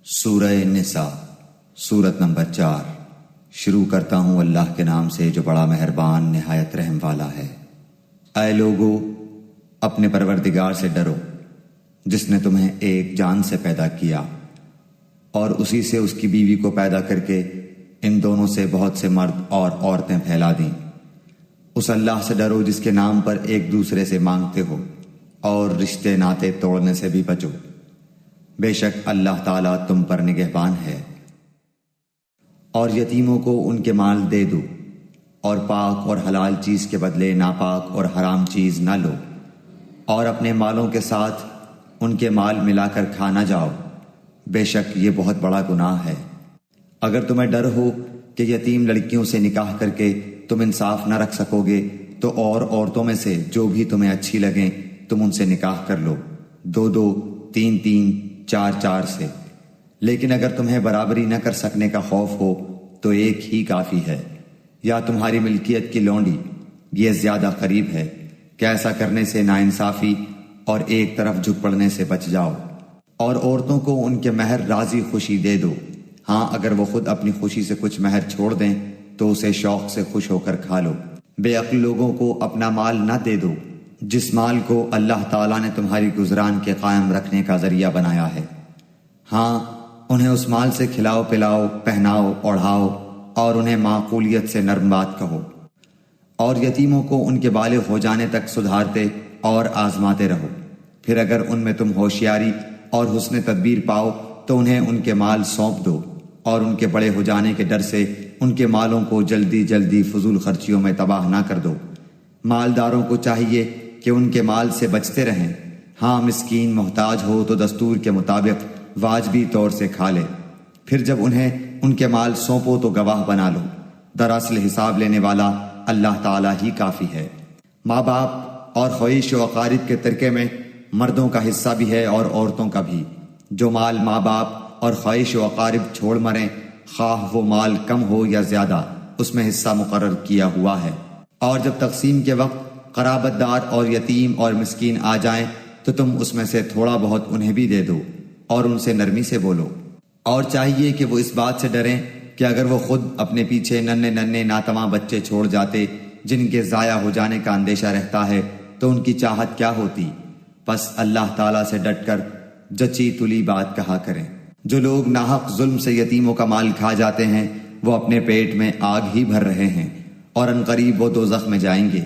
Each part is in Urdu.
سورہ نساء سورت نمبر 4۔ شروع کرتا ہوں اللہ کے نام سے جو بڑا مہربان نہایت رحم والا ہے۔ اے لوگو، اپنے پروردگار سے ڈرو جس نے تمہیں ایک جان سے پیدا کیا اور اسی سے اس کی بیوی کو پیدا کر کے ان دونوں سے بہت سے مرد اور عورتیں پھیلا دیں۔ اس اللہ سے ڈرو جس کے نام پر ایک دوسرے سے مانگتے ہو اور رشتے ناطے توڑنے سے بھی بچو، بے شک اللہ تعالیٰ تم پر نگہبان ہے۔ اور یتیموں کو ان کے مال دے دو اور پاک اور حلال چیز کے بدلے ناپاک اور حرام چیز نہ لو، اور اپنے مالوں کے ساتھ ان کے مال ملا کر کھا نہ جاؤ، بے شک یہ بہت بڑا گناہ ہے۔ اگر تمہیں ڈر ہو کہ یتیم لڑکیوں سے نکاح کر کے تم انصاف نہ رکھ سکو گے تو اور عورتوں میں سے جو بھی تمہیں اچھی لگیں تم ان سے نکاح کر لو، 2-2، 3-3، 4-4 سے۔ لیکن اگر تمہیں برابری نہ کر سکنے کا خوف ہو تو ایک ہی کافی ہے، یا تمہاری ملکیت کی لونڈی، یہ زیادہ قریب ہے کہ ایسا کرنے سے ناانصافی اور ایک طرف جھک پڑنے سے بچ جاؤ۔ اور عورتوں کو ان کے مہر راضی خوشی دے دو، ہاں اگر وہ خود اپنی خوشی سے کچھ مہر چھوڑ دیں تو اسے شوق سے خوش ہو کر کھا لو۔ بے عقل لوگوں کو اپنا مال نہ دے دو جس مال کو اللہ تعالیٰ نے تمہاری گزران کے قائم رکھنے کا ذریعہ بنایا ہے، ہاں انہیں اس مال سے کھلاؤ پلاؤ، پہناؤ اوڑھاؤ، اور انہیں معقولیت سے نرم بات کہو۔ اور یتیموں کو ان کے بالغ ہو جانے تک سدھارتے اور آزماتے رہو، پھر اگر ان میں تم ہوشیاری اور حسن تدبیر پاؤ تو انہیں ان کے مال سونپ دو، اور ان کے بڑے ہو جانے کے ڈر سے ان کے مالوں کو جلدی جلدی فضول خرچیوں میں تباہ نہ کر دو۔ مالداروں کو چاہیے کہ ان کے مال سے بچتے رہیں، ہاں مسکین محتاج ہو تو دستور کے مطابق واجبی طور سے کھا لے، پھر جب انہیں ان کے مال سونپو تو گواہ بنا لو، دراصل حساب لینے والا اللہ تعالیٰ ہی کافی ہے۔ ماں باپ اور خویش و اقارب کے ترکے میں مردوں کا حصہ بھی ہے اور عورتوں کا بھی۔ جو مال ماں باپ اور خویش و اقارب چھوڑ مریں، خواہ وہ مال کم ہو یا زیادہ، اس میں حصہ مقرر کیا ہوا ہے۔ اور جب تقسیم کے وقت قرابت دار اور یتیم اور مسکین آ جائیں تو تم اس میں سے تھوڑا بہت انہیں بھی دے دو اور ان سے نرمی سے بولو۔ اور چاہیے کہ وہ اس بات سے ڈریں کہ اگر وہ خود اپنے پیچھے ننھے ناتواں بچے چھوڑ جاتے جن کے ضائع ہو جانے کا اندیشہ رہتا ہے تو ان کی چاہت کیا ہوتی، پس اللہ تعالیٰ سے ڈٹ کر جچی تلی بات کہا کریں۔ جو لوگ ناحق ظلم سے یتیموں کا مال کھا جاتے ہیں وہ اپنے پیٹ میں آگ ہی بھر رہے ہیں اور عنقریب وہ دوزخ میں جائیں گے۔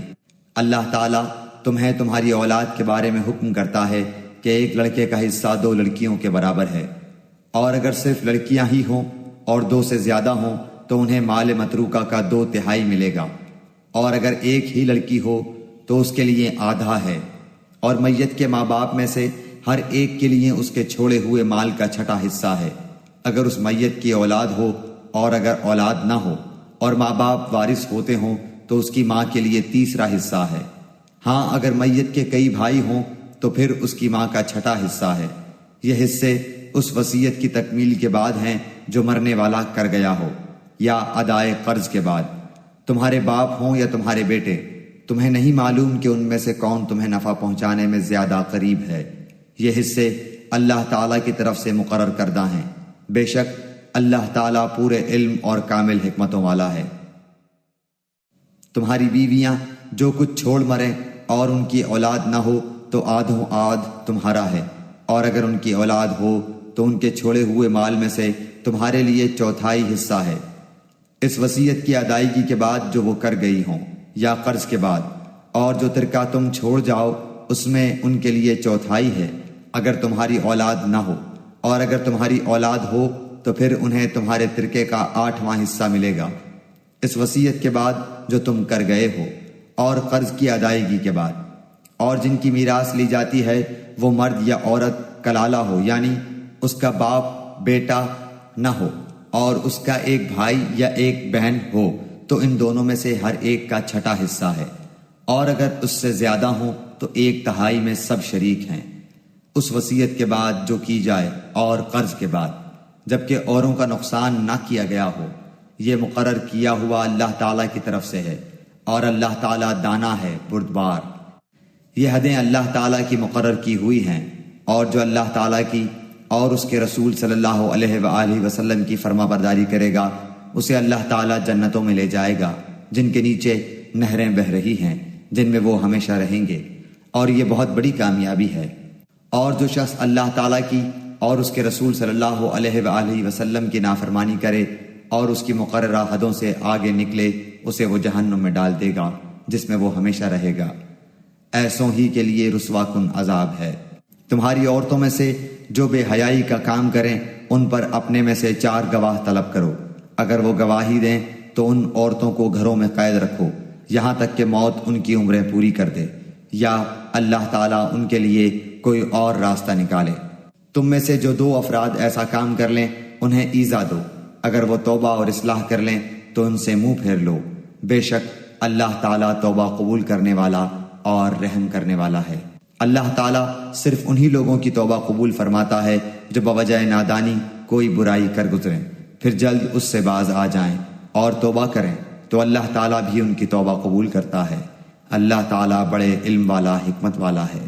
اللہ تعالیٰ تمہیں تمہاری اولاد کے بارے میں حکم کرتا ہے کہ ایک لڑکے کا حصہ 2 لڑکیوں کے برابر ہے، اور اگر صرف لڑکیاں ہی ہوں اور 2 سے زیادہ ہوں تو انہیں مال متروکہ کا 2/3 ملے گا، اور اگر ایک ہی لڑکی ہو تو اس کے لیے آدھا ہے، اور میت کے ماں باپ میں سے ہر ایک کے لیے اس کے چھوڑے ہوئے مال کا 6واں حصہ ہے، اگر اس میت کی اولاد ہو، اور اگر اولاد نہ ہو اور ماں باپ وارث ہوتے ہوں تو اس کی ماں کے لیے 3واں حصہ ہے، ہاں اگر میت کے کئی بھائی ہوں تو پھر اس کی ماں کا 6واں حصہ ہے۔ یہ حصے اس وصیت کی تکمیل کے بعد ہیں جو مرنے والا کر گیا ہو، یا ادائے قرض کے بعد۔ تمہارے باپ ہوں یا تمہارے بیٹے، تمہیں نہیں معلوم کہ ان میں سے کون تمہیں نفع پہنچانے میں زیادہ قریب ہے، یہ حصے اللہ تعالیٰ کی طرف سے مقرر کردہ ہیں، بے شک اللہ تعالیٰ پورے علم اور کامل حکمتوں والا ہے۔ تمہاری بیویاں جو کچھ چھوڑ مریں اور ان کی اولاد نہ ہو تو آدھوں آدھ تمہارا ہے، اور اگر ان کی اولاد ہو تو ان کے چھوڑے ہوئے مال میں سے تمہارے لیے 1/4 حصہ ہے، اس وصیت کی ادائیگی کے بعد جو وہ کر گئی ہوں، یا قرض کے بعد، اور جو ترکہ تم چھوڑ جاؤ اس میں ان کے لیے 1/4 ہے اگر تمہاری اولاد نہ ہو، اور اگر تمہاری اولاد ہو تو پھر انہیں تمہارے ترکے کا 8واں حصہ ملے گا، اس وصیت کے بعد جو تم کر گئے ہو، اور قرض کی ادائیگی کے بعد۔ اور جن کی میراث لی جاتی ہے وہ مرد یا عورت کلالہ ہو، یعنی اس کا باپ بیٹا نہ ہو اور اس کا ایک بھائی یا ایک بہن ہو تو ان دونوں میں سے ہر ایک کا 6واں حصہ ہے، اور اگر اس سے زیادہ ہوں تو 1/3 میں سب شریک ہیں، اس وصیت کے بعد جو کی جائے اور قرض کے بعد، جبکہ اوروں کا نقصان نہ کیا گیا ہو۔ یہ مقرر کیا ہوا اللہ تعالیٰ کی طرف سے ہے، اور اللہ تعالیٰ دانا ہے بردبار۔ یہ حدیں اللہ تعالیٰ کی مقرر کی ہوئی ہیں، اور جو اللہ تعالیٰ کی اور اس کے رسول صلی اللہ علیہ وآلہ وسلم کی فرما برداری کرے گا، اسے اللہ تعالیٰ جنتوں میں لے جائے گا جن کے نیچے نہریں بہہ رہی ہیں، جن میں وہ ہمیشہ رہیں گے، اور یہ بہت بڑی کامیابی ہے۔ اور جو شخص اللہ تعالیٰ کی اور اس کے رسول صلی اللہ علیہ وآلہ وسلم کی نافرمانی کرے اور اس کی مقررہ حدوں سے آگے نکلے، اسے وہ جہنم میں ڈال دے گا جس میں وہ ہمیشہ رہے گا۔ ایسوں ہی کے لیے رسوا کن عذاب ہے۔ تمہاری عورتوں میں سے جو بے حیائی کا کام کریں ان پر اپنے میں سے 4 گواہ طلب کرو، اگر وہ گواہی دیں تو ان عورتوں کو گھروں میں قید رکھو یہاں تک کہ موت ان کی عمریں پوری کر دے، یا اللہ تعالیٰ ان کے لیے کوئی اور راستہ نکالے۔ تم میں سے جو 2 افراد ایسا کام کر لیں انہیں ایذا دو، اگر وہ توبہ اور اصلاح کر لیں تو ان سے منہ پھیر لو، بے شک اللہ تعالیٰ توبہ قبول کرنے والا اور رحم کرنے والا ہے۔ اللہ تعالیٰ صرف انہی لوگوں کی توبہ قبول فرماتا ہے جو بوجہ نادانی کوئی برائی کر گزریں پھر جلد اس سے باز آ جائیں اور توبہ کریں تو اللہ تعالیٰ بھی ان کی توبہ قبول کرتا ہے۔ اللہ تعالیٰ بڑے علم والا حکمت والا ہے۔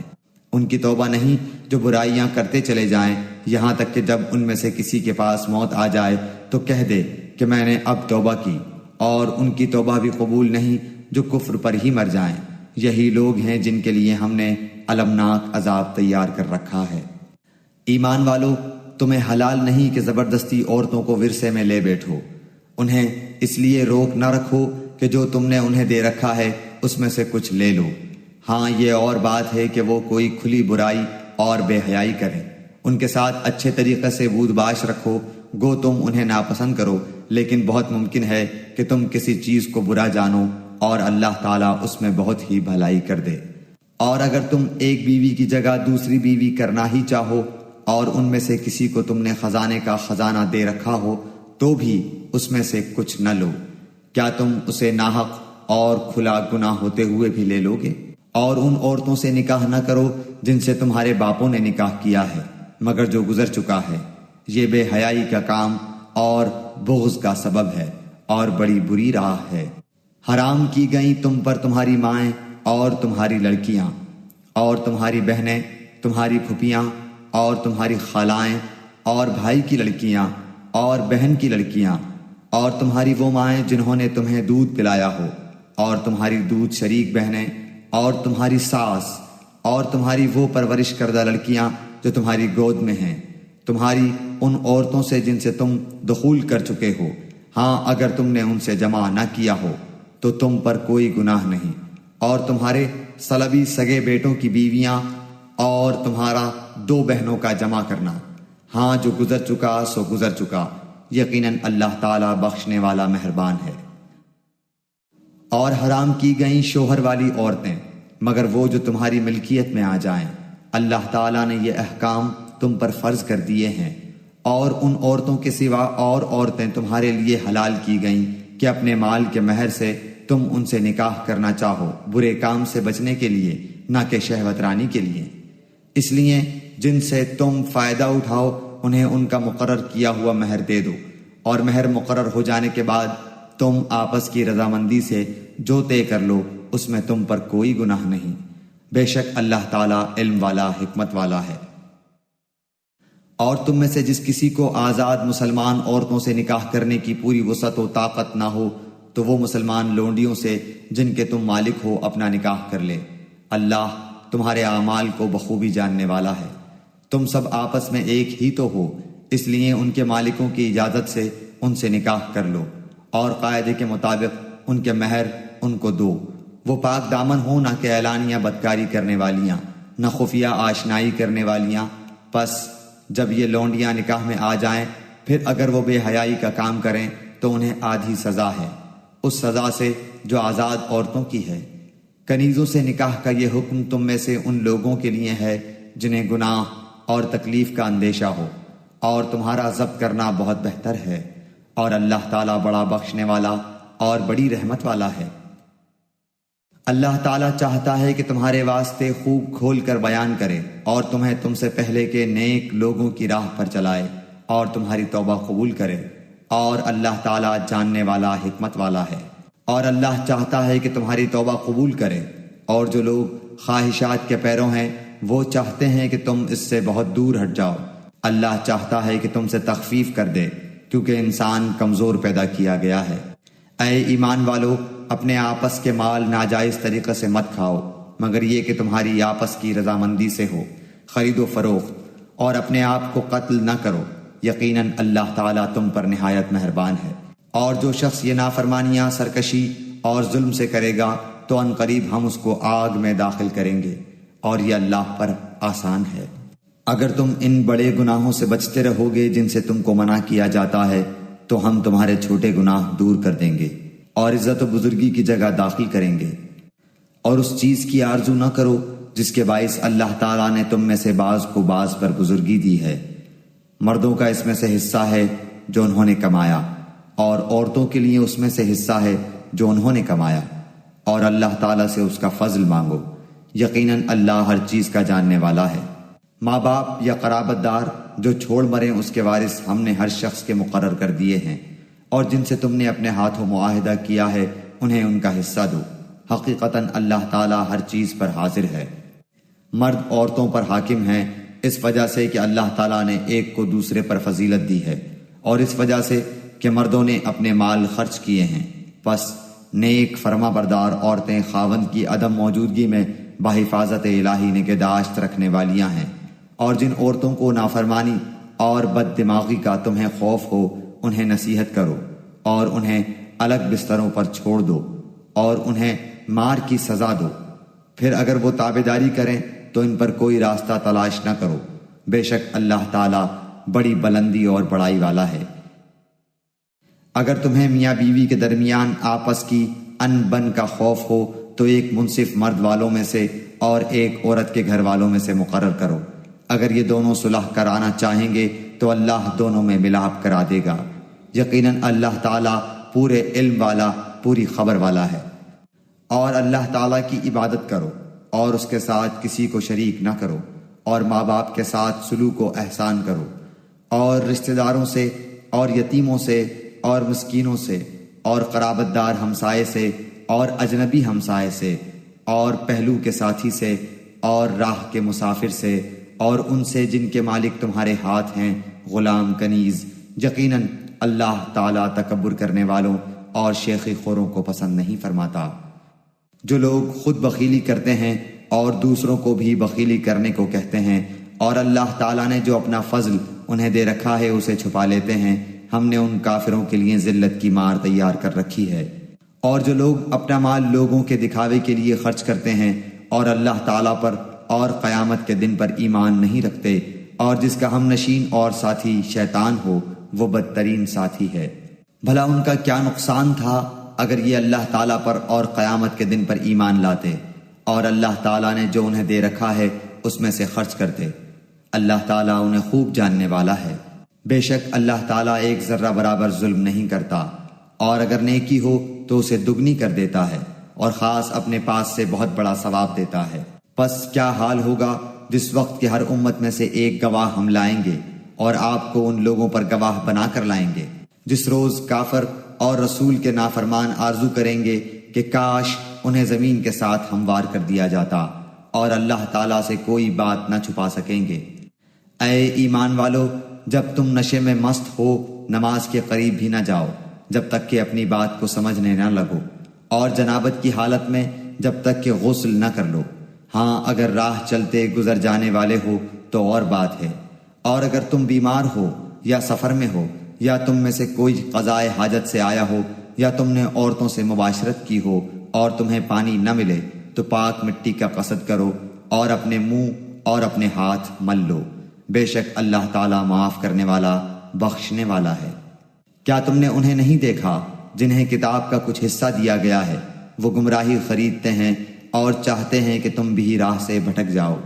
ان کی توبہ نہیں جو برائیاں کرتے چلے جائیں یہاں تک کہ جب ان میں سے کسی کے پاس موت آ جائے تو کہہ دے کہ میں نے اب توبہ کی، اور ان کی توبہ بھی قبول نہیں جو کفر پر ہی مر جائیں۔ یہی لوگ ہیں جن کے لیے ہم نے المناک عذاب تیار کر رکھا ہے۔ ایمان والو، تمہیں حلال نہیں کہ زبردستی عورتوں کو ورثے میں لے بیٹھو، انہیں اس لیے روک نہ رکھو کہ جو تم نے انہیں دے رکھا ہے اس میں سے کچھ لے لو۔ ہاں یہ اور بات ہے کہ وہ کوئی کھلی برائی اور بے حیائی کریں، ان کے ساتھ اچھے طریقے سے بود باش رکھو، گو تم انہیں ناپسند کرو، لیکن بہت ممکن ہے کہ تم کسی چیز کو برا جانو اور اللہ تعالیٰ اس میں بہت ہی بھلائی کر دے۔ اور اگر تم ایک بیوی کی جگہ دوسری بیوی کرنا ہی چاہو اور ان میں سے کسی کو تم نے خزانے کا خزانہ دے رکھا ہو تو بھی اس میں سے کچھ نہ لو، کیا تم اسے ناحق اور کھلا گناہ ہوتے ہوئے بھی لے لو گے؟ اور ان عورتوں سے نکاح نہ کرو جن سے تمہارے باپوں نے نکاح کیا ہے مگر جو گزر چکا ہے، یہ بے حیائی کا کام اور بغض کا سبب ہے اور بڑی بری راہ ہے۔ حرام کی گئیں تم پر تمہاری مائیں اور تمہاری لڑکیاں اور تمہاری بہنیں، تمہاری پھپھیاں اور تمہاری خالائیں اور بھائی کی لڑکیاں اور بہن کی لڑکیاں اور تمہاری وہ مائیں جنہوں نے تمہیں دودھ پلایا ہو اور تمہاری دودھ شریک بہنیں اور تمہاری ساس اور تمہاری وہ پرورش کردہ لڑکیاں جو تمہاری گود میں ہیں، تمہاری ان عورتوں سے جن سے تم دخول کر چکے ہو، ہاں اگر تم نے ان سے جمع نہ کیا ہو تو تم پر کوئی گناہ نہیں، اور تمہارے صلبی سگے بیٹوں کی بیویاں اور تمہارا 2 بہنوں کا جمع کرنا، ہاں جو گزر چکا سو گزر چکا، یقیناً اللہ تعالیٰ بخشنے والا مہربان ہے۔ اور حرام کی گئیں شوہر والی عورتیں مگر وہ جو تمہاری ملکیت میں آ جائیں، اللہ تعالیٰ نے یہ احکام تم پر فرض کر دیے ہیں۔ اور ان عورتوں کے سوا اور عورتیں تمہارے لیے حلال کی گئیں کہ اپنے مال کے مہر سے تم ان سے نکاح کرنا چاہو، برے کام سے بچنے کے لیے نہ کہ شہوت رانی کے لیے۔ اس لیے جن سے تم فائدہ اٹھاؤ انہیں ان کا مقرر کیا ہوا مہر دے دو، اور مہر مقرر ہو جانے کے بعد تم آپس کی رضامندی سے جو طے کر لو اس میں تم پر کوئی گناہ نہیں، بے شک اللہ تعالیٰ علم والا حکمت والا ہے۔ اور تم میں سے جس کسی کو آزاد مسلمان عورتوں سے نکاح کرنے کی پوری وسعت و طاقت نہ ہو تو وہ مسلمان لونڈیوں سے جن کے تم مالک ہو اپنا نکاح کر لے، اللہ تمہارے اعمال کو بخوبی جاننے والا ہے۔ تم سب آپس میں ایک ہی تو ہو، اس لیے ان کے مالکوں کی اجازت سے ان سے نکاح کر لو، اور قاعدے کے مطابق ان کے مہر ان کو دو۔ وہ پاک دامن ہو، نہ کہ اعلانیہ بدکاری کرنے والیاں، نہ خفیہ آشنائی کرنے والیاں۔ پس جب یہ لونڈیاں نکاح میں آ جائیں پھر اگر وہ بے حیائی کا کام کریں تو انہیں آدھی سزا ہے، اس سزا سے جو آزاد عورتوں کی ہے۔ کنیزوں سے نکاح کا یہ حکم تم میں سے ان لوگوں کے لیے ہے جنہیں گناہ اور تکلیف کا اندیشہ ہو، اور تمہارا ضبط کرنا بہت بہتر ہے، اور اللہ تعالیٰ بڑا بخشنے والا اور بڑی رحمت والا ہے۔ اللہ تعالیٰ چاہتا ہے کہ تمہارے واسطے خوب کھول کر بیان کرے اور تمہیں تم سے پہلے کے نیک لوگوں کی راہ پر چلائے اور تمہاری توبہ قبول کرے، اور اللہ تعالیٰ جاننے والا حکمت والا ہے۔ اور اللہ چاہتا ہے کہ تمہاری توبہ قبول کرے، اور جو لوگ خواہشات کے پیرو ہیں وہ چاہتے ہیں کہ تم اس سے بہت دور ہٹ جاؤ، اللہ چاہتا ہے کہ تم سے تخفیف کر دے کیونکہ انسان کمزور پیدا کیا گیا ہے۔ اے ایمان والو، اپنے آپس کے مال ناجائز طریقے سے مت کھاؤ مگر یہ کہ تمہاری آپس کی رضامندی سے ہو، خرید و فروخت، اور اپنے آپ کو قتل نہ کرو، یقیناً اللہ تعالیٰ تم پر نہایت مہربان ہے۔ اور جو شخص یہ نافرمانیاں، سرکشی اور ظلم سے کرے گا تو ان قریب ہم اس کو آگ میں داخل کریں گے، اور یہ اللہ پر آسان ہے۔ اگر تم ان بڑے گناہوں سے بچتے رہو گے جن سے تم کو منع کیا جاتا ہے تو ہم تمہارے چھوٹے گناہ دور کر دیں گے اور عزت و بزرگی کی جگہ داخل کریں گے۔ اور اس چیز کی آرزو نہ کرو جس کے باعث اللہ تعالیٰ نے تم میں سے بعض کو بعض پر بزرگی دی ہے۔ مردوں کا اس میں سے حصہ ہے جو انہوں نے کمایا، اور عورتوں کے لیے اس میں سے حصہ ہے جو انہوں نے کمایا، اور اللہ تعالیٰ سے اس کا فضل مانگو، یقیناً اللہ ہر چیز کا جاننے والا ہے۔ ماں باپ یا قرابت دار جو چھوڑ مریں اس کے وارث ہم نے ہر شخص کے مقرر کر دیے ہیں، اور جن سے تم نے اپنے ہاتھوں معاہدہ کیا ہے انہیں ان کا حصہ دو، حقیقتاً اللہ تعالیٰ ہر چیز پر حاضر ہے۔ مرد عورتوں پر حاکم ہیں اس وجہ سے کہ اللہ تعالیٰ نے ایک کو دوسرے پر فضیلت دی ہے، اور اس وجہ سے کہ مردوں نے اپنے مال خرچ کیے ہیں، پس نیک فرما بردار عورتیں خاوند کی عدم موجودگی میں بحفاظت الہی نگہداشت رکھنے والیاں ہیں۔ اور جن عورتوں کو نافرمانی اور بد دماغی کا تمہیں خوف ہو انہیں نصیحت کرو، اور انہیں الگ بستروں پر چھوڑ دو، اور انہیں مار کی سزا دو۔ پھر اگر وہ تابعداری کریں تو ان پر کوئی راستہ تلاش نہ کرو، بے شک اللہ تعالیٰ بڑی بلندی اور بڑائی والا ہے۔ اگر تمہیں میاں بیوی کے درمیان آپس کی ان بن کا خوف ہو تو ایک منصف مرد والوں میں سے اور ایک عورت کے گھر والوں میں سے مقرر کرو۔ اگر یہ دونوں صلح کرانا چاہیں گے تو اللہ دونوں میں ملاپ کرا دے گا، یقیناً اللہ تعالیٰ پورے علم والا، پوری خبر والا ہے۔ اور اللہ تعالیٰ کی عبادت کرو اور اس کے ساتھ کسی کو شریک نہ کرو، اور ماں باپ کے ساتھ سلوک و احسان کرو، اور رشتہ داروں سے اور یتیموں سے اور مسکینوں سے اور قرابت دار ہمسائے سے اور اجنبی ہمسائے سے اور پہلو کے ساتھی سے اور راہ کے مسافر سے اور ان سے جن کے مالک تمہارے ہاتھ ہیں، غلام کنیز، یقیناً اللہ تعالیٰ تکبر کرنے والوں اور شیخی خوروں کو پسند نہیں فرماتا۔ جو لوگ خود بخیلی کرتے ہیں اور دوسروں کو بھی بخیلی کرنے کو کہتے ہیں اور اللہ تعالیٰ نے جو اپنا فضل انہیں دے رکھا ہے اسے چھپا لیتے ہیں، ہم نے ان کافروں کے لیے ذلت کی مار تیار کر رکھی ہے۔ اور جو لوگ اپنا مال لوگوں کے دکھاوے کے لیے خرچ کرتے ہیں اور اللہ تعالیٰ پر اور قیامت کے دن پر ایمان نہیں رکھتے، اور جس کا ہم نشین اور ساتھی شیطان ہو، وہ بدترین ساتھی ہے۔ بھلا ان کا کیا نقصان تھا اگر یہ اللہ تعالیٰ پر اور قیامت کے دن پر ایمان لاتے اور اللہ تعالیٰ نے جو انہیں دے رکھا ہے اس میں سے خرچ کرتے۔ اللہ تعالیٰ انہیں خوب جاننے والا ہے۔ بے شک اللہ تعالیٰ ایک ذرہ برابر ظلم نہیں کرتا، اور اگر نیکی ہو تو اسے دگنی کر دیتا ہے، اور خاص اپنے پاس سے بہت بڑا ثواب دیتا ہے۔ پس کیا حال ہوگا جس وقت کہ ہر امت میں سے ایک گواہ ہم لائیں گے اور آپ کو ان لوگوں پر گواہ بنا کر لائیں گے، جس روز کافر اور رسول کے نافرمان آرزو کریں گے کہ کاش انہیں زمین کے ساتھ ہموار کر دیا جاتا، اور اللہ تعالیٰ سے کوئی بات نہ چھپا سکیں گے۔ اے ایمان والو، جب تم نشے میں مست ہو نماز کے قریب بھی نہ جاؤ جب تک کہ اپنی بات کو سمجھنے نہ لگو، اور جنابت کی حالت میں جب تک کہ غسل نہ کر لو۔ ہاں اگر راہ چلتے گزر جانے والے ہو تو اور بات ہے، اور اگر تم بیمار ہو یا سفر میں ہو یا تم میں سے کوئی قضائے حاجت سے آیا ہو یا تم نے عورتوں سے مباشرت کی ہو اور تمہیں پانی نہ ملے تو پاک مٹی کا قصد کرو اور اپنے منہ اور اپنے ہاتھ مل لو، بے شک اللہ تعالیٰ معاف کرنے والا، بخشنے والا ہے۔ کیا تم نے انہیں نہیں دیکھا جنہیں کتاب کا کچھ حصہ دیا گیا ہے؟ وہ گمراہی خریدتے ہیں اور چاہتے ہیں کہ تم بھی راہ سے بھٹک جاؤ۔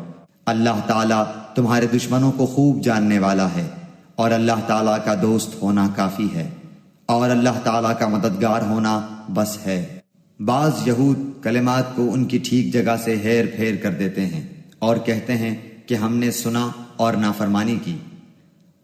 اللہ تعالیٰ تمہارے دشمنوں کو خوب جاننے والا ہے، اور اللہ تعالیٰ کا دوست ہونا کافی ہے، اور اللہ تعالیٰ کا مددگار ہونا بس ہے۔ بعض یہود کلمات کو ان کی ٹھیک جگہ سے ہیر پھیر کر دیتے ہیں اور کہتے ہیں کہ ہم نے سنا اور نافرمانی کی،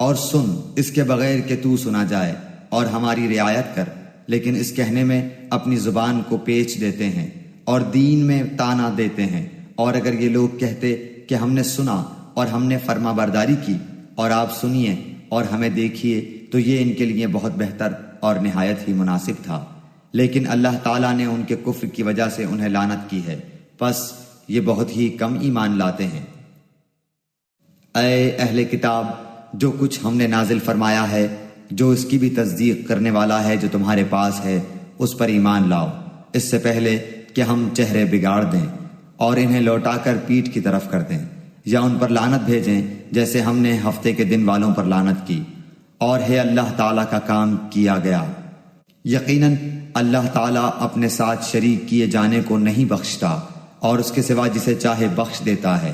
اور سن اس کے بغیر کہ تو سنا جائے اور ہماری رعایت کر، لیکن اس کہنے میں اپنی زبان کو پیچ دیتے ہیں اور دین میں تانا دیتے ہیں۔ اور اگر یہ لوگ کہتے کہ ہم نے سنا اور ہم نے فرما برداری کی اور آپ سنیے اور ہمیں دیکھیے تو یہ ان کے لیے بہت بہتر اور نہایت ہی مناسب تھا، لیکن اللہ تعالیٰ نے ان کے کفر کی وجہ سے انہیں لعنت کی ہے، پس یہ بہت ہی کم ایمان لاتے ہیں۔ اے اہل کتاب، جو کچھ ہم نے نازل فرمایا ہے، جو اس کی بھی تصدیق کرنے والا ہے جو تمہارے پاس ہے، اس پر ایمان لاؤ، اس سے پہلے کہ ہم چہرے بگاڑ دیں اور انہیں لوٹا کر پیٹھ کی طرف کر دیں، یا ان پر لعنت بھیجیں جیسے ہم نے ہفتے کے دن والوں پر لعنت کی، اور ہے اللہ تعالیٰ کا کام کیا گیا۔ یقیناً اللہ تعالیٰ اپنے ساتھ شریک کیے جانے کو نہیں بخشتا، اور اس کے سوا جسے چاہے بخش دیتا ہے،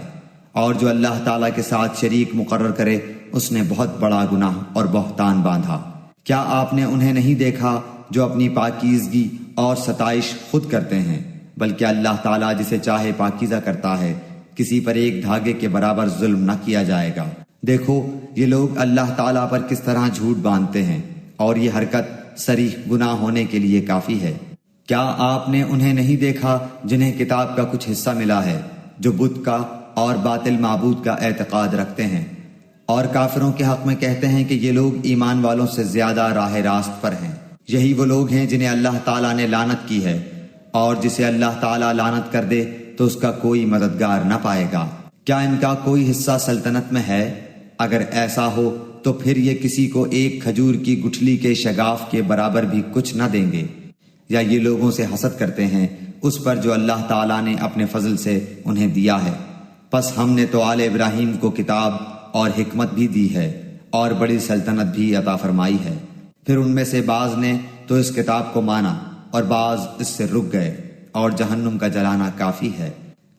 اور جو اللہ تعالیٰ کے ساتھ شریک مقرر کرے اس نے بہت بڑا گناہ اور بہتان باندھا۔ کیا آپ نے انہیں نہیں دیکھا جو اپنی پاکیزگی اور ستائش خود کرتے ہیں؟ بلکہ اللہ تعالیٰ جسے چاہے پاکیزہ کرتا ہے، کسی پر ایک دھاگے کے برابر ظلم نہ کیا جائے گا۔ دیکھو یہ لوگ اللہ تعالیٰ پر کس طرح جھوٹ باندھتے ہیں، اور یہ حرکت صریح گناہ ہونے کے لیے کافی ہے۔ کیا آپ نے انہیں نہیں دیکھا جنہیں کتاب کا کچھ حصہ ملا ہے، جو بت کا اور باطل معبود کا اعتقاد رکھتے ہیں، اور کافروں کے حق میں کہتے ہیں کہ یہ لوگ ایمان والوں سے زیادہ راہ راست پر ہیں؟ یہی وہ لوگ ہیں جنہیں اللہ تعالیٰ نے لعنت کی ہے، اور جسے اللہ تعالیٰ لعنت کر دے تو اس کا کوئی مددگار نہ پائے گا۔ کیا ان کا کوئی حصہ سلطنت میں ہے؟ اگر ایسا ہو تو پھر یہ کسی کو ایک کھجور کی گٹھلی کے شگاف کے برابر بھی کچھ نہ دیں گے، یا یہ لوگوں سے حسد کرتے ہیں اس پر جو اللہ تعالیٰ نے اپنے فضل سے انہیں دیا ہے۔ پس ہم نے تو آل ابراہیم کو کتاب اور حکمت بھی دی ہے، اور بڑی سلطنت بھی عطا فرمائی ہے۔ پھر ان میں سے بعض نے تو اس کتاب کو مانا اور بعض اس سے رک گئے، اور جہنم کا جلانا کافی ہے۔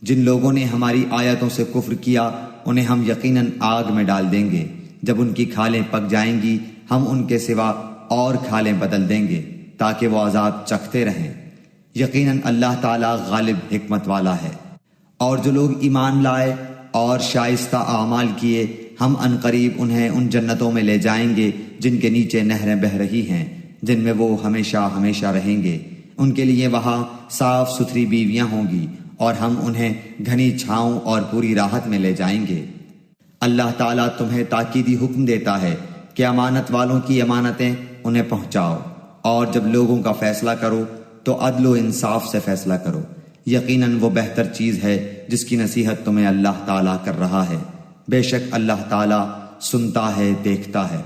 جن لوگوں نے ہماری آیتوں سے کفر کیا انہیں ہم یقیناً آگ میں ڈال دیں گے، جب ان کی کھالیں پک جائیں گی ہم ان کے سوا اور کھالیں بدل دیں گے تاکہ وہ عذاب چکھتے رہیں۔ یقیناً اللہ تعالیٰ غالب حکمت والا ہے۔ اور جو لوگ ایمان لائے اور شائستہ اعمال کیے، ہم عنقریب انہیں ان جنتوں میں لے جائیں گے جن کے نیچے نہریں بہہ رہی ہیں، جن میں وہ ہمیشہ ہمیشہ رہیں گے۔ ان کے لیے وہاں صاف ستھری بیویاں ہوں گی، اور ہم انہیں گھنی چھاؤں اور پوری راحت میں لے جائیں گے۔ اللہ تعالیٰ تمہیں تاکیدی حکم دیتا ہے کہ امانت والوں کی امانتیں انہیں پہنچاؤ، اور جب لوگوں کا فیصلہ کرو تو عدل و انصاف سے فیصلہ کرو۔ یقیناً وہ بہتر چیز ہے جس کی نصیحت تمہیں اللہ تعالیٰ کر رہا ہے، بے شک اللہ تعالیٰ سنتا ہے، دیکھتا ہے۔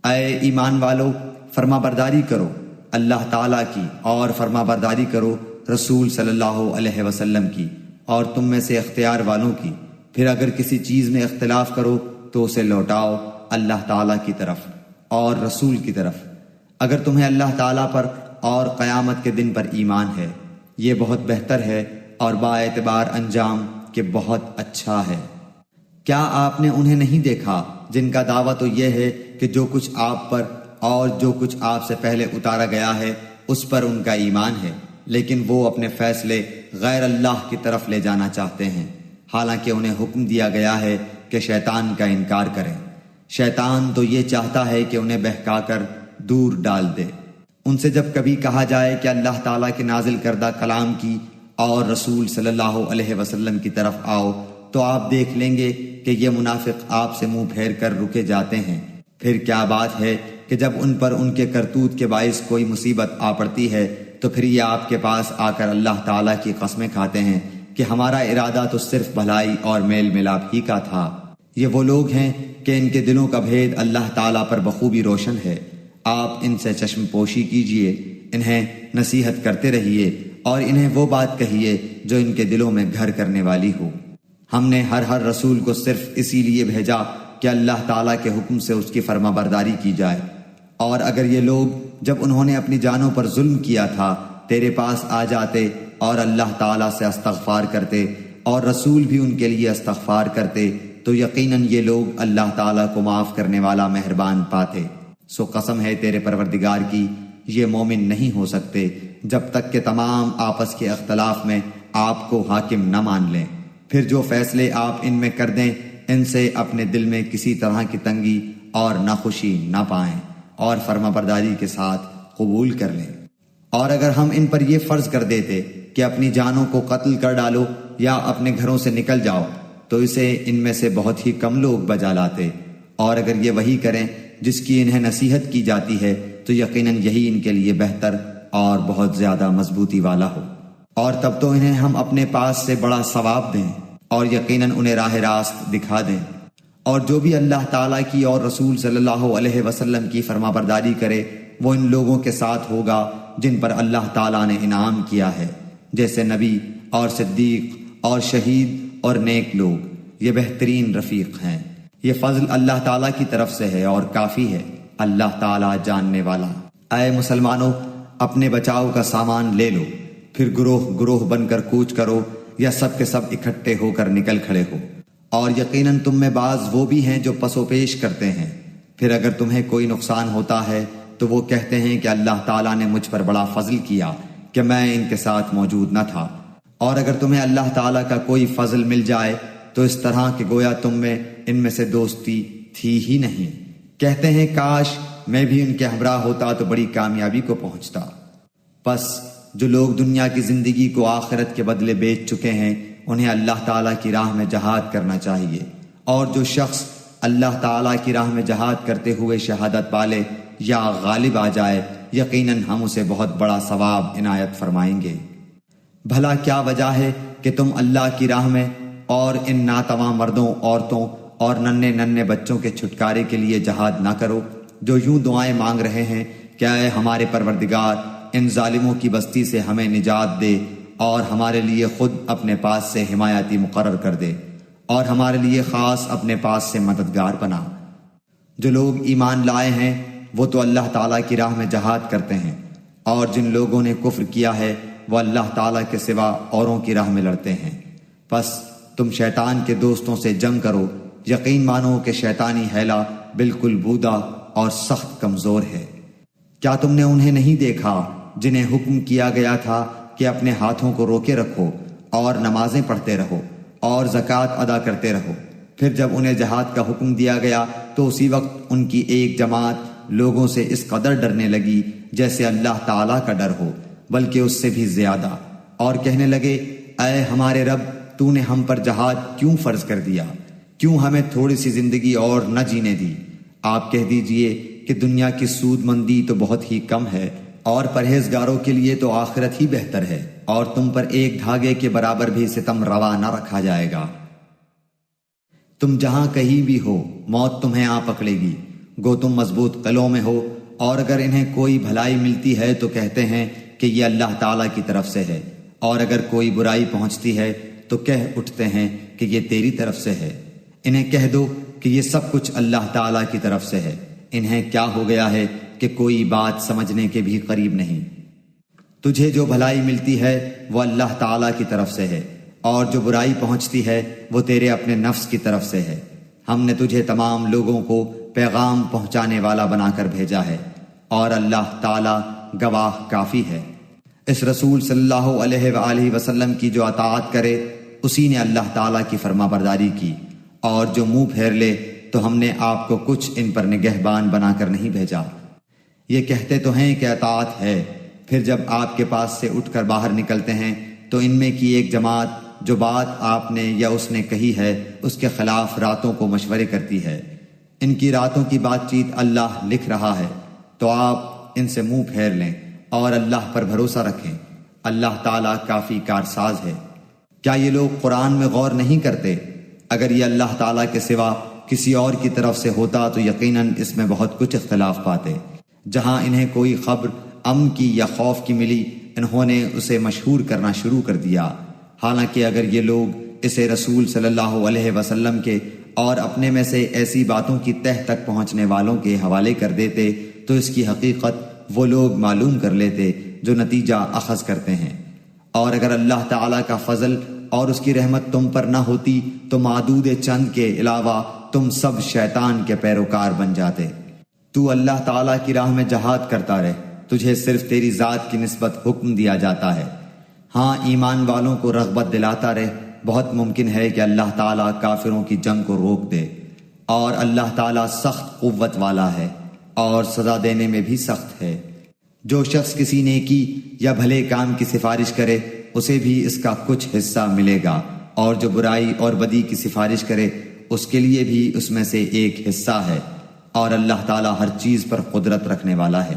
اے ایمان والو، فرما برداری کرو اللہ تعالیٰ کی، اور فرما برداری کرو رسول صلی اللہ علیہ وسلم کی، اور تم میں سے اختیار والوں کی۔ پھر اگر کسی چیز میں اختلاف کرو تو اسے لوٹاؤ اللہ تعالیٰ کی طرف اور رسول کی طرف، اگر تمہیں اللہ تعالیٰ پر اور قیامت کے دن پر ایمان ہے۔ یہ بہت بہتر ہے اور با اعتبار انجام کہ بہت اچھا ہے۔ کیا آپ نے انہیں نہیں دیکھا جن کا دعویٰ تو یہ ہے کہ جو کچھ آپ پر اور جو کچھ آپ سے پہلے اتارا گیا ہے اس پر ان کا ایمان ہے، لیکن وہ اپنے فیصلے غیر اللہ کی طرف لے جانا چاہتے ہیں، حالانکہ انہیں حکم دیا گیا ہے کہ شیطان کا انکار کریں۔ شیطان تو یہ چاہتا ہے کہ انہیں بہکا کر دور ڈال دے۔ ان سے جب کبھی کہا جائے کہ اللہ تعالیٰ کے نازل کردہ کلام کی اور رسول صلی اللہ علیہ وسلم کی طرف آؤ تو آپ دیکھ لیں گے کہ یہ منافق آپ سے منہ پھیر کر رکے جاتے ہیں۔ پھر کیا بات ہے کہ جب ان پر ان کے کرتوت کے باعث کوئی مصیبت آ پڑتی ہے تو پھر یہ آپ کے پاس آ کر اللہ تعالیٰ کی قسمیں کھاتے ہیں کہ ہمارا ارادہ تو صرف بھلائی اور میل ملاپ ہی کا تھا۔ یہ وہ لوگ ہیں کہ ان کے دلوں کا بھید اللہ تعالیٰ پر بخوبی روشن ہے۔ آپ ان سے چشم پوشی کیجئے، انہیں نصیحت کرتے رہیے، اور انہیں وہ بات کہیے جو ان کے دلوں میں گھر کرنے والی ہو۔ ہم نے ہر رسول کو صرف اسی لیے بھیجا کہ اللہ تعالیٰ کے حکم سے اس کی فرما برداری کی جائے، اور اگر یہ لوگ جب انہوں نے اپنی جانوں پر ظلم کیا تھا تیرے پاس آ جاتے اور اللہ تعالیٰ سے استغفار کرتے اور رسول بھی ان کے لیے استغفار کرتے تو یقیناً یہ لوگ اللہ تعالیٰ کو معاف کرنے والا مہربان پاتے۔ سو قسم ہے تیرے پروردگار کی، یہ مومن نہیں ہو سکتے جب تک کہ تمام آپس کے اختلاف میں آپ کو حاکم نہ مان لیں۔ پھر جو فیصلے آپ ان میں کر دیں ان سے اپنے دل میں کسی طرح کی تنگی اور ناخوشی نہ پائیں، اور فرما برداری کے ساتھ قبول کر لیں۔ اور اگر ہم ان پر یہ فرض کر دیتے کہ اپنی جانوں کو قتل کر ڈالو یا اپنے گھروں سے نکل جاؤ تو اسے ان میں سے بہت ہی کم لوگ بجا لاتے، اور اگر یہ وہی کریں جس کی انہیں نصیحت کی جاتی ہے تو یقیناً یہی ان کے لیے بہتر اور بہت زیادہ مضبوطی والا ہو۔ اور تب تو انہیں ہم اپنے پاس سے بڑا ثواب دیں اور یقیناً انہیں راہ راست دکھا دیں۔ اور جو بھی اللہ تعالیٰ کی اور رسول صلی اللہ علیہ وسلم کی فرما برداری کرے وہ ان لوگوں کے ساتھ ہوگا جن پر اللہ تعالیٰ نے انعام کیا ہے، جیسے نبی اور صدیق اور شہید اور نیک لوگ، یہ بہترین رفیق ہیں۔ یہ فضل اللہ تعالیٰ کی طرف سے ہے اور کافی ہے، اللہ تعالیٰ جاننے والا۔ اے مسلمانوں، اپنے بچاؤ کا سامان لے لو، پھر گروہ گروہ بن کر کوچ کرو یا سب کے سب اکٹھے ہو کر نکل کھڑے ہو۔ اور یقیناً تم میں بعض وہ بھی ہیں جو پس و پیش کرتے ہیں، پھر اگر تمہیں کوئی نقصان ہوتا ہے تو وہ کہتے ہیں کہ اللہ تعالیٰ نے مجھ پر بڑا فضل کیا کہ میں ان کے ساتھ موجود نہ تھا۔ اور اگر تمہیں اللہ تعالیٰ کا کوئی فضل مل جائے تو اس طرح کہ گویا تم میں ان میں سے دوستی تھی ہی نہیں، کہتے ہیں کاش میں بھی ان کے ہمراہ ہوتا تو بڑی کامیابی کو پہنچتا۔ پس جو لوگ دنیا کی زندگی کو آخرت کے بدلے بیچ چکے ہیں انہیں اللہ تعالیٰ کی راہ میں جہاد کرنا چاہیے، اور جو شخص اللہ تعالیٰ کی راہ میں جہاد کرتے ہوئے شہادت پالے یا غالب آ جائے یقیناً ہم اسے بہت بڑا ثواب عنایت فرمائیں گے۔ بھلا کیا وجہ ہے کہ تم اللہ کی راہ میں اور ان ناتواں مردوں، عورتوں اور ننھے ننھے بچوں کے چھٹکارے کے لیے جہاد نہ کرو جو یوں دعائیں مانگ رہے ہیں کہ اے ہمارے پروردگار ان ظالموں کی بستی سے ہمیں نجات دے اور ہمارے لیے خود اپنے پاس سے حمایتی مقرر کر دے اور ہمارے لیے خاص اپنے پاس سے مددگار بنا۔ جو لوگ ایمان لائے ہیں وہ تو اللہ تعالیٰ کی راہ میں جہاد کرتے ہیں، اور جن لوگوں نے کفر کیا ہے وہ اللہ تعالیٰ کے سوا اوروں کی راہ میں لڑتے ہیں۔ پس تم شیطان کے دوستوں سے جنگ کرو، یقین مانو کہ شیطانی حیلہ بالکل بودا اور سخت کمزور ہے۔ کیا تم نے انہیں نہیں دیکھا جنہیں حکم کیا گیا تھا کہ اپنے ہاتھوں کو روکے رکھو اور نمازیں پڑھتے رہو اور زکوٰۃ ادا کرتے رہو، پھر جب انہیں جہاد کا حکم دیا گیا تو اسی وقت ان کی ایک جماعت لوگوں سے اس قدر ڈرنے لگی جیسے اللہ تعالیٰ کا ڈر ہو، بلکہ اس سے بھی زیادہ، اور کہنے لگے اے ہمارے رب، تو نے ہم پر جہاد کیوں فرض کر دیا؟ کیوں ہمیں تھوڑی سی زندگی اور نہ جینے دی؟ آپ کہہ دیجئے کہ دنیا کی سود مندی تو بہت ہی کم ہے اور پرہیزگاروں کے لیے تو آخرت ہی بہتر ہے، اور تم پر ایک دھاگے کے برابر بھی ستم روا نہ رکھا جائے گا۔ تم جہاں کہیں بھی ہو موت تمہیں آ پکڑے گی، گو تم مضبوط قلعوں میں ہو، اور اگر انہیں کوئی بھلائی ملتی ہے تو کہتے ہیں کہ یہ اللہ تعالیٰ کی طرف سے ہے، اور اگر کوئی برائی پہنچتی ہے تو کہہ اٹھتے ہیں کہ یہ تیری طرف سے ہے۔ انہیں کہہ دو کہ یہ سب کچھ اللہ تعالیٰ کی طرف سے ہے، انہیں کیا ہو گیا ہے کہ کوئی بات سمجھنے کے بھی قریب نہیں۔ تجھے جو بھلائی ملتی ہے وہ اللہ تعالیٰ کی طرف سے ہے، اور جو برائی پہنچتی ہے وہ تیرے اپنے نفس کی طرف سے ہے۔ ہم نے تجھے تمام لوگوں کو پیغام پہنچانے والا بنا کر بھیجا ہے، اور اللہ تعالیٰ گواہ کافی ہے۔ اس رسول صلی اللہ علیہ وآلہ وسلم کی جو اطاعت کرے اسی نے اللہ تعالیٰ کی فرما برداری کی، اور جو منہ پھیر لے تو ہم نے آپ کو کچھ ان پر نگہبان بنا کر نہیں بھیجا۔ یہ کہتے تو ہیں کہ اطاعت ہے، پھر جب آپ کے پاس سے اٹھ کر باہر نکلتے ہیں تو ان میں کی ایک جماعت جو بات آپ نے یا اس نے کہی ہے اس کے خلاف راتوں کو مشورے کرتی ہے۔ ان کی راتوں کی بات چیت اللہ لکھ رہا ہے، تو آپ ان سے منہ پھیر لیں اور اللہ پر بھروسہ رکھیں، اللہ تعالیٰ کافی کارساز ہے۔ کیا یہ لوگ قرآن میں غور نہیں کرتے؟ اگر یہ اللہ تعالیٰ کے سوا کسی اور کی طرف سے ہوتا تو یقیناً اس میں بہت کچھ اختلاف پاتے۔ جہاں انہیں کوئی خبر امن کی یا خوف کی ملی انہوں نے اسے مشہور کرنا شروع کر دیا، حالانکہ اگر یہ لوگ اسے رسول صلی اللہ علیہ وسلم کے اور اپنے میں سے ایسی باتوں کی تہ تک پہنچنے والوں کے حوالے کر دیتے تو اس کی حقیقت وہ لوگ معلوم کر لیتے جو نتیجہ اخذ کرتے ہیں۔ اور اگر اللہ تعالیٰ کا فضل اور اس کی رحمت تم پر نہ ہوتی تو معدود چند کے علاوہ تم سب شیطان کے پیروکار بن جاتے۔ تو اللہ تعالیٰ کی راہ میں جہاد کرتا رہ، تجھے صرف تیری ذات کی نسبت حکم دیا جاتا ہے۔ ہاں ایمان والوں کو رغبت دلاتا رہ، بہت ممکن ہے کہ اللہ تعالیٰ کافروں کی جنگ کو روک دے، اور اللہ تعالیٰ سخت قوت والا ہے اور سزا دینے میں بھی سخت ہے۔ جو شخص کسی نیکی یا بھلے کام کی سفارش کرے اسے بھی اس کا کچھ حصہ ملے گا، اور جو برائی اور بدی کی سفارش کرے اس کے لیے بھی اس میں سے ایک حصہ ہے، اور اللہ تعالیٰ ہر چیز پر قدرت رکھنے والا ہے۔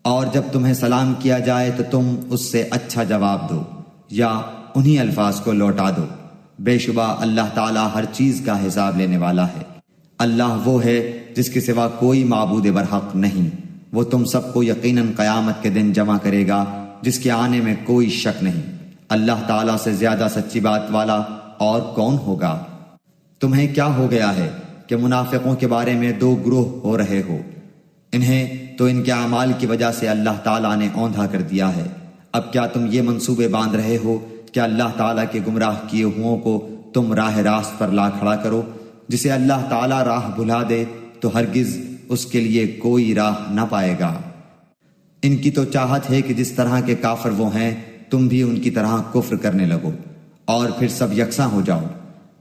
اور جب تمہیں سلام کیا جائے تو تم اس سے اچھا جواب دو یا انہی الفاظ کو لوٹا دو۔ بے شبہ اللہ تعالیٰ ہر چیز کا حساب لینے والا ہے۔ اللہ وہ ہے جس کے سوا کوئی معبود برحق نہیں۔ وہ تم سب کو یقیناً قیامت کے دن جمع کرے گا، جس کے آنے میں کوئی شک نہیں۔ اللہ تعالیٰ سے زیادہ سچی بات والا اور کون ہوگا؟ تمہیں کیا ہو گیا ہے کہ منافقوں کے بارے میں دو گروہ ہو رہے ہو؟ انہیں تو ان کے اعمال کی وجہ سے اللہ تعالیٰ نے اوندھا کر دیا ہے۔ اب کیا تم یہ منصوبے باندھ رہے ہو کہ اللہ تعالیٰ کے گمراہ کیے ہوں کو تم راہ راست پر لا کھڑا کرو؟ جسے اللہ تعالیٰ راہ بھلا دے تو ہرگز اس کے لیے کوئی راہ نہ پائے گا۔ ان کی تو چاہت ہے کہ جس طرح کے کافر وہ ہیں تم بھی ان کی طرح کفر کرنے لگو اور پھر سب یکساں ہو جاؤ۔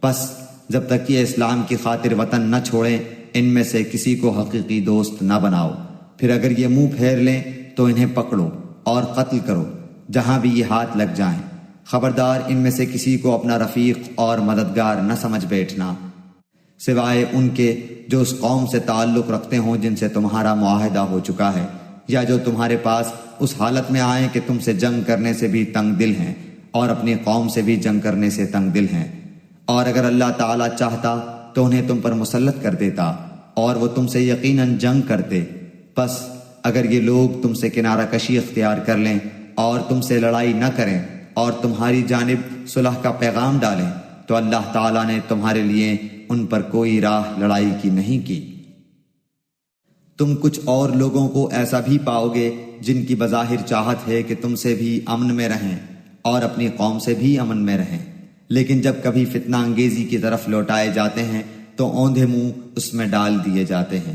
پس جب تک یہ اسلام کی خاطر وطن نہ چھوڑیں ان میں سے کسی کو حقیقی دوست نہ بناؤ۔ پھر اگر یہ منہ پھیر لیں تو انہیں پکڑو اور قتل کرو جہاں بھی یہ ہاتھ لگ جائیں۔ خبردار ان میں سے کسی کو اپنا رفیق اور مددگار نہ سمجھ بیٹھنا، سوائے ان کے جو اس قوم سے تعلق رکھتے ہوں جن سے تمہارا معاہدہ ہو چکا ہے، یا جو تمہارے پاس اس حالت میں آئیں کہ تم سے جنگ کرنے سے بھی تنگ دل ہیں اور اپنی قوم سے بھی جنگ کرنے سے تنگ دل ہیں۔ اور اگر اللہ تعالیٰ چاہتا تو انہیں تم پر مسلط کر دیتا اور وہ تم سے یقیناً جنگ کرتے۔ پس اگر یہ لوگ تم سے کنارہ کشی اختیار کر لیں اور تم سے لڑائی نہ کریں اور تمہاری جانب صلح کا پیغام ڈالیں تو اللہ تعالیٰ نے تمہارے لیے ان پر کوئی راہ لڑائی کی نہیں کی۔ تم کچھ اور لوگوں کو ایسا بھی پاؤ گے جن کی بظاہر چاہت ہے کہ تم سے بھی امن میں رہیں اور اپنی قوم سے بھی امن میں رہیں، لیکن جب کبھی فتنہ انگیزی کی طرف لوٹائے جاتے ہیں تو اوندھے منہ اس میں ڈال دیے جاتے ہیں۔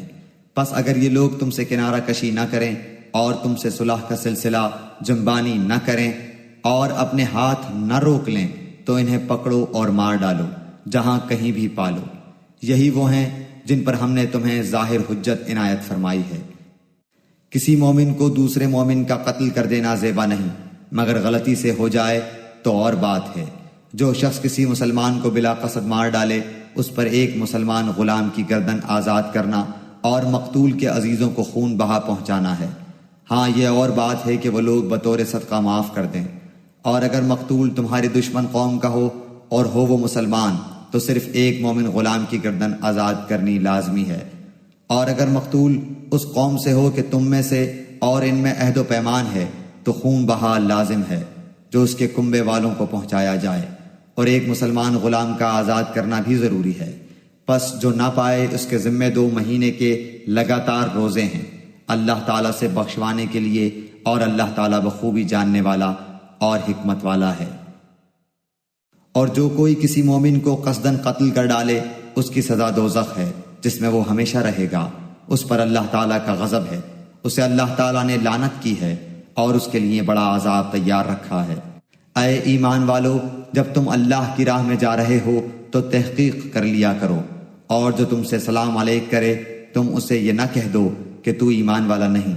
پس اگر یہ لوگ تم سے کنارہ کشی نہ کریں اور تم سے صلح کا سلسلہ جنبانی نہ کریں اور اپنے ہاتھ نہ روک لیں تو انہیں پکڑو اور مار ڈالو جہاں کہیں بھی پالو۔ یہی وہ ہیں جن پر ہم نے تمہیں ظاہر حجت عنایت فرمائی ہے۔ کسی مومن کو دوسرے مومن کا قتل کر دینا زیبا نہیں، مگر غلطی سے ہو جائے تو اور بات ہے۔ جو شخص کسی مسلمان کو بلا قصد مار ڈالے اس پر ایک مسلمان غلام کی گردن آزاد کرنا اور مقتول کے عزیزوں کو خون بہا پہنچانا ہے۔ ہاں یہ اور بات ہے کہ وہ لوگ بطور صدقہ معاف کر دیں۔ اور اگر مقتول تمہاری دشمن قوم کا ہو اور ہو وہ مسلمان تو صرف ایک مومن غلام کی گردن آزاد کرنی لازمی ہے۔ اور اگر مقتول اس قوم سے ہو کہ تم میں سے اور ان میں عہد و پیمان ہے تو خون بہا لازم ہے جو اس کے کنبے والوں کو پہنچایا جائے، اور ایک مسلمان غلام کا آزاد کرنا بھی ضروری ہے۔ پس جو نہ پائے اس کے ذمے 2 مہینے کے لگاتار روزے ہیں اللہ تعالیٰ سے بخشوانے کے لیے، اور اللہ تعالیٰ بخوبی جاننے والا اور حکمت والا ہے۔ اور جو کوئی کسی مومن کو قصداً قتل کر ڈالے اس کی سزا دوزخ ہے جس میں وہ ہمیشہ رہے گا، اس پر اللہ تعالیٰ کا غضب ہے، اسے اللہ تعالیٰ نے لعنت کی ہے اور اس کے لیے بڑا عذاب تیار رکھا ہے۔ اے ایمان والو، جب تم اللہ کی راہ میں جا رہے ہو تو تحقیق کر لیا کرو، اور جو تم سے سلام علیک کرے تم اسے یہ نہ کہہ دو کہ تو ایمان والا نہیں۔